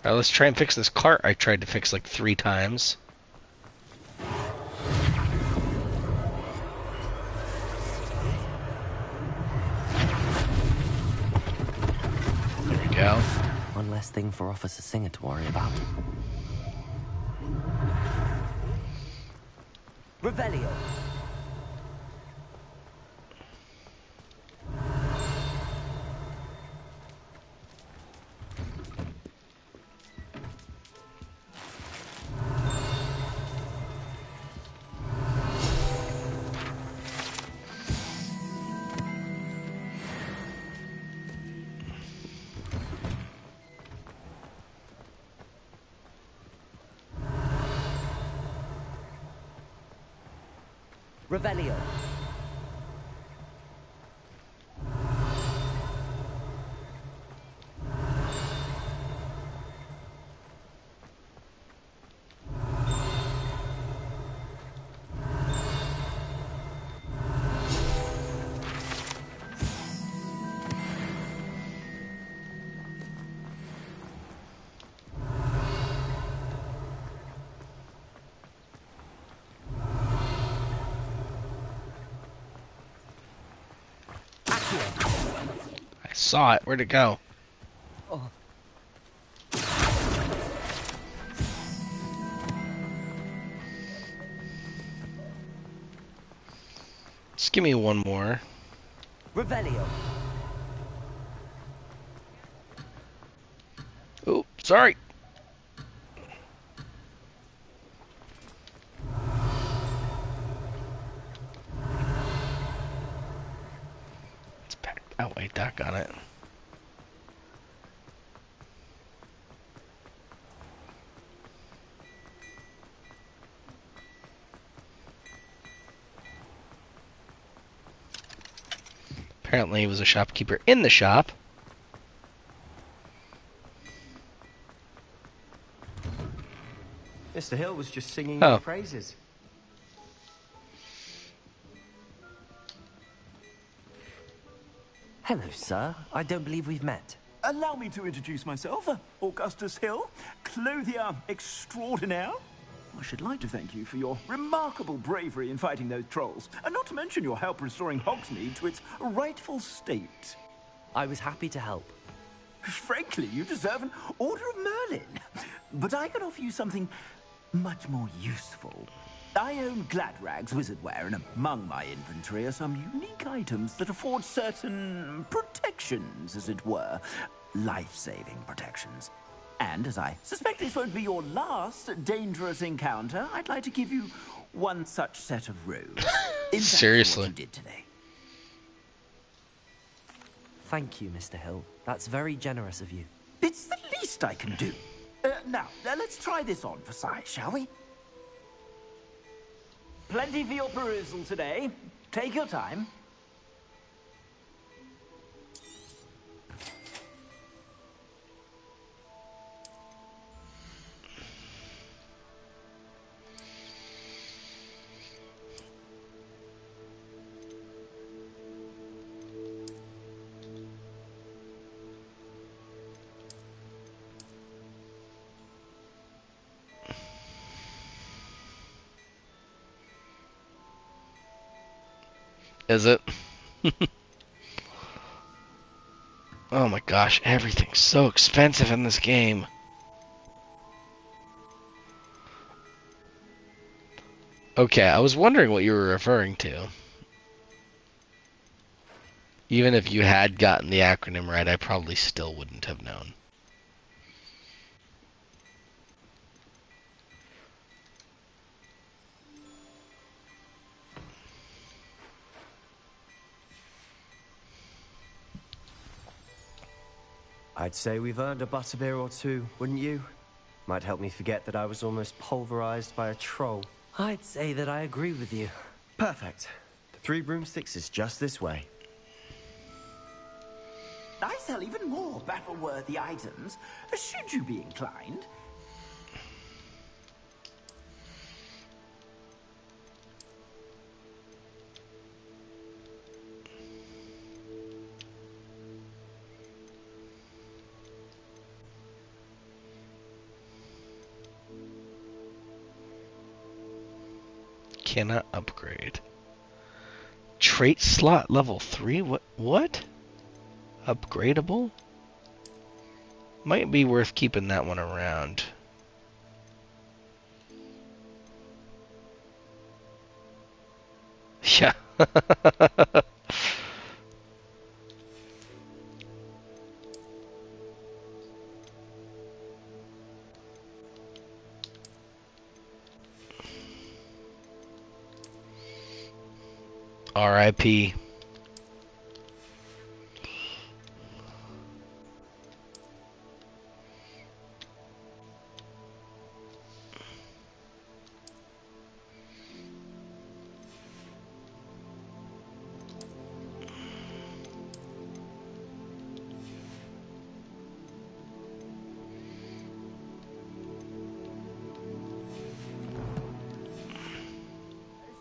S1: Alright, let's try and fix this cart I tried to fix like 3 times. There we go.
S2: One less thing for Officer Singer to worry about. Revelio. Revelio.
S1: I saw it. Where'd it go?
S2: Oh.
S1: Just give me one more.
S2: Revelio.
S1: Oh, sorry. It's packed. Oh wait, that got it. Apparently he was a shopkeeper in the shop.
S5: Mr. Hill was just singing
S1: Oh.
S5: your praises.
S2: Hello, sir. I don't believe we've met.
S21: Allow me to introduce myself, Augustus Hill, clothier extraordinaire. I should like to thank you for your remarkable bravery in fighting those trolls, and not to mention your help restoring Hogsmeade to its rightful state.
S2: I was happy to help.
S21: Frankly, you deserve an Order of Merlin. But I can offer you something much more useful. I own Gladrag's wizardware, and among my inventory are some unique items that afford certain protections, as it were. Life-saving protections. And as I suspect this won't be your last dangerous encounter, I'd like to give you one such set of robes.
S1: Seriously.
S21: What you did today.
S2: Thank you, Mr. Hill. That's very generous of you.
S21: It's the least I can do. Now, let's try this on for size, shall we? Plenty for your perusal today. Take your time.
S1: Is it? Oh my gosh, everything's so expensive in this game. Okay, I was wondering what you were referring to. Even if you had gotten the acronym right, I probably still wouldn't have known.
S5: I'd say we've earned a butterbeer or two, wouldn't you? Might help me forget that I was almost pulverized by a troll.
S2: I'd say that I agree with you.
S5: Perfect. The 3 broomsticks is just this way.
S21: I sell even more battle-worthy items, should you be inclined.
S1: Cannot upgrade. Trait slot level 3? What? Upgradable? Might be worth keeping that one around. Yeah. R.I.P.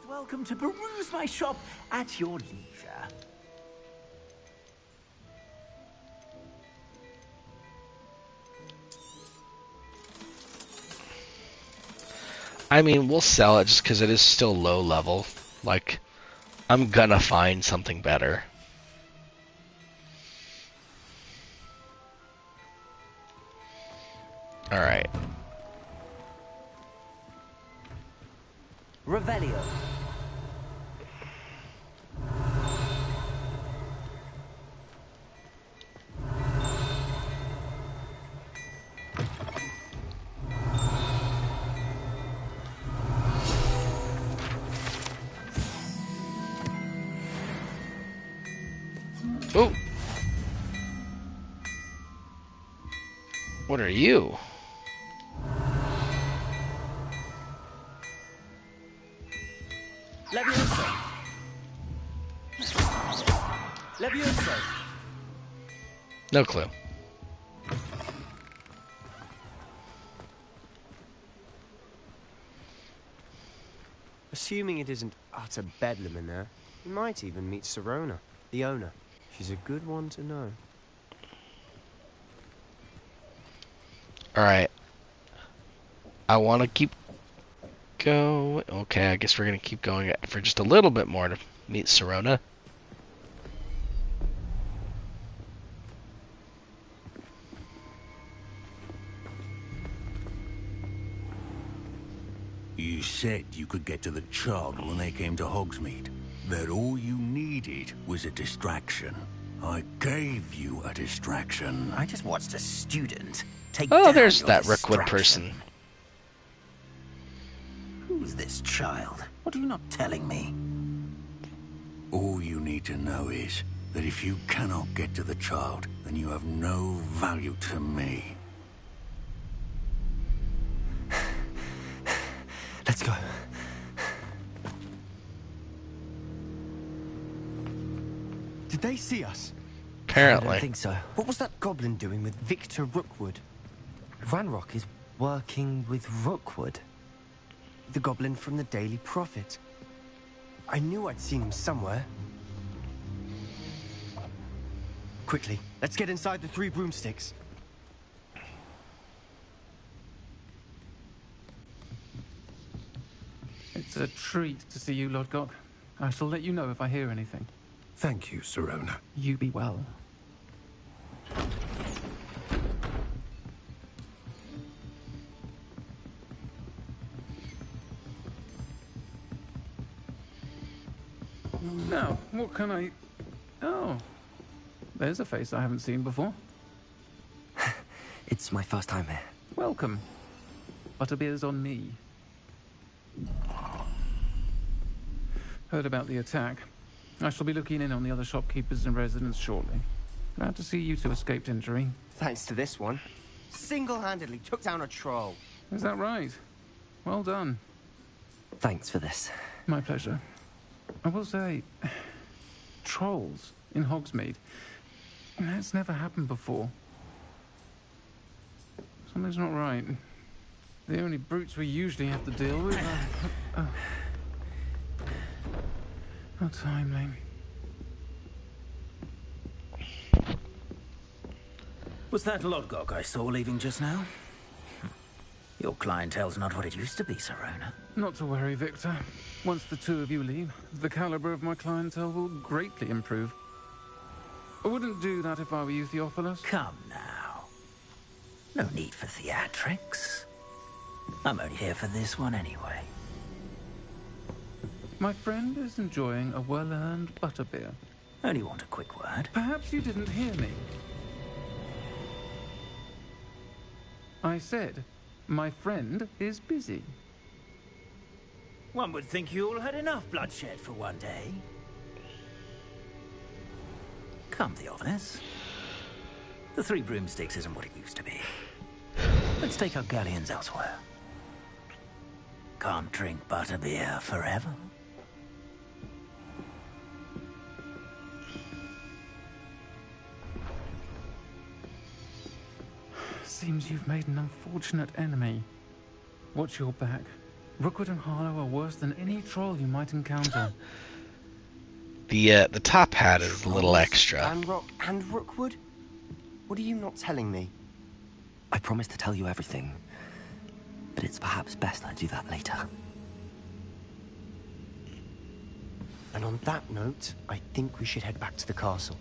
S21: Welcome to peruse my shop at your leisure.
S1: I mean, we'll sell it just because it is still low level. Like, I'm gonna find something better. Alright.
S2: Revelio.
S1: Oh! What are you?
S2: Levioso. Levioso.
S1: No clue.
S5: Assuming it isn't utter bedlam in there, we might even meet Sirona, the owner. She's a good one to know.
S1: Alright. I want to keep going. Okay, I guess we're going to keep going for just a little bit more to meet Sirona.
S8: You said you could get to the child when they came to Hogsmeade. That all you needed was a distraction. I gave you a distraction.
S21: I just watched a student take
S1: Oh,
S21: down
S1: there's
S21: your
S1: that Rookwood
S21: distraction.
S1: person.
S21: Who's this child? What are you not telling me?
S8: All you need to know is that if you cannot get to the child, then you have no value to me.
S5: Let's go. Did they see us?
S1: Apparently.
S2: I don't think so.
S5: What was that goblin doing with Victor Rookwood?
S2: Ranrock is working with Rookwood.
S5: The goblin from the Daily Prophet. I knew I'd seen him somewhere. Quickly, let's get inside the 3 broomsticks.
S7: It's a treat to see you, Lord Gok. I shall let you know if I hear anything.
S19: Thank you, Serona.
S7: You be well. Now, what can I... Oh, there's a face I haven't seen before.
S2: It's my first time here.
S7: Welcome. Butterbeer's on me. Heard about the attack. I shall be looking in on the other shopkeepers and residents shortly. Glad to see you two escaped injury.
S5: Thanks to this one. Single-handedly took down a troll.
S7: Is that right? Well done.
S2: Thanks for this.
S7: My pleasure. I will say, trolls in Hogsmeade. That's never happened before. Something's not right. The only brutes we usually have to deal with are... How timely.
S21: Was that Lodgok I saw leaving just now? Your clientele's not what it used to be, Serona.
S7: Not to worry, Victor. Once the two of you leave, the caliber of my clientele will greatly improve. I wouldn't do that if I were you, Theophilus.
S21: Come now. No need for theatrics. I'm only here for this one anyway.
S7: My friend is enjoying a well-earned butterbeer.
S21: Only want a quick word.
S7: Perhaps you didn't hear me. I said, my friend is busy.
S21: One would think you all had enough bloodshed for one day. Come, Theophilus. The Three Broomsticks isn't what it used to be. Let's take our galleons elsewhere. Can't drink butterbeer forever.
S7: Seems you've made an unfortunate enemy. Watch your back. Rookwood and Harlow are worse than any troll you might encounter.
S1: The top hat is a little extra.
S5: And Rookwood? What are you not telling me?
S2: I promised to tell you everything, but it's perhaps best I do that later.
S5: And on that note, I think we should head back to the castle.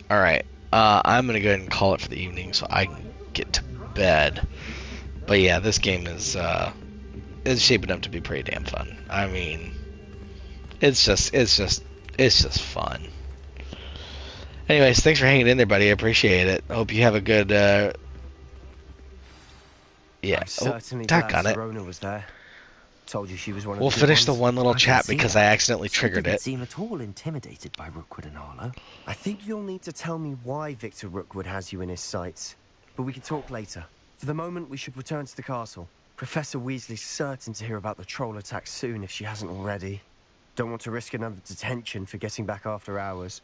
S1: Alright, I'm gonna go ahead and call it for the evening so I can get to bed. But yeah, this game is shaping up to be pretty damn fun. I mean, it's just fun. Anyways, thanks for hanging in there, buddy. I appreciate it. I hope you have a good yeah.
S5: I'm certainly
S1: glad
S5: glad Serona was there. Told you she was one of
S1: We'll
S5: the good
S1: finish the
S5: ones.
S1: one little
S2: I can
S1: chat
S2: see
S1: because
S2: that.
S1: I accidentally triggered
S2: You
S1: it.
S2: didn't seem at all intimidated by Rookwood and Harlow.
S5: I think you'll need to tell me why Victor Rookwood has you in his sights. But we can talk later. For the moment, we should return to the castle. Professor Weasley's certain to hear about the troll attack soon if she hasn't already. Don't want to risk another detention for getting back after hours.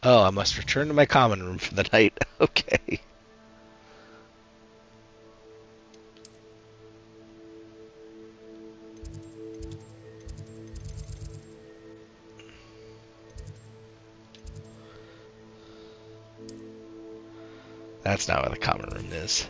S1: Oh, I must return to my common room for the night. Okay. That's not where the common room is.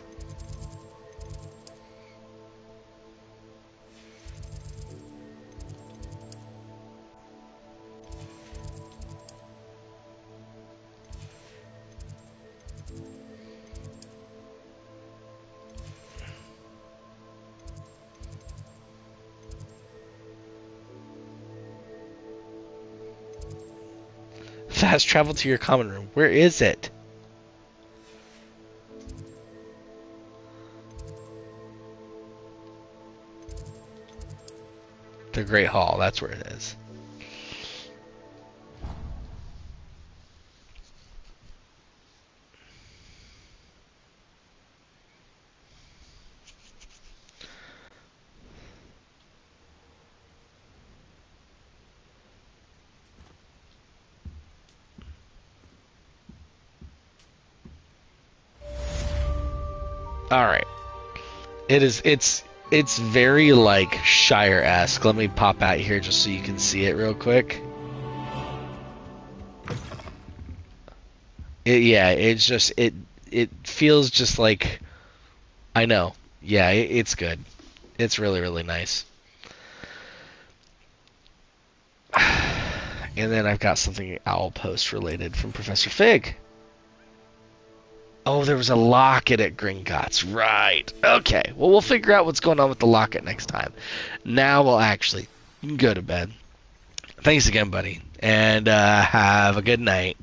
S1: Fast travel to your common room. Where is it? The Great Hall, that's where it is. Alright. It's very like Shire-esque. Let me pop out here just so you can see it real quick. It feels just like, I know, yeah, it's good. It's really, really nice. And then I've got something Owl Post related from Professor Fig. Oh, there was a locket at Gringotts. Right. Okay. Well, we'll figure out what's going on with the locket next time. Now we'll actually go to bed. Thanks again, buddy. And have a good night.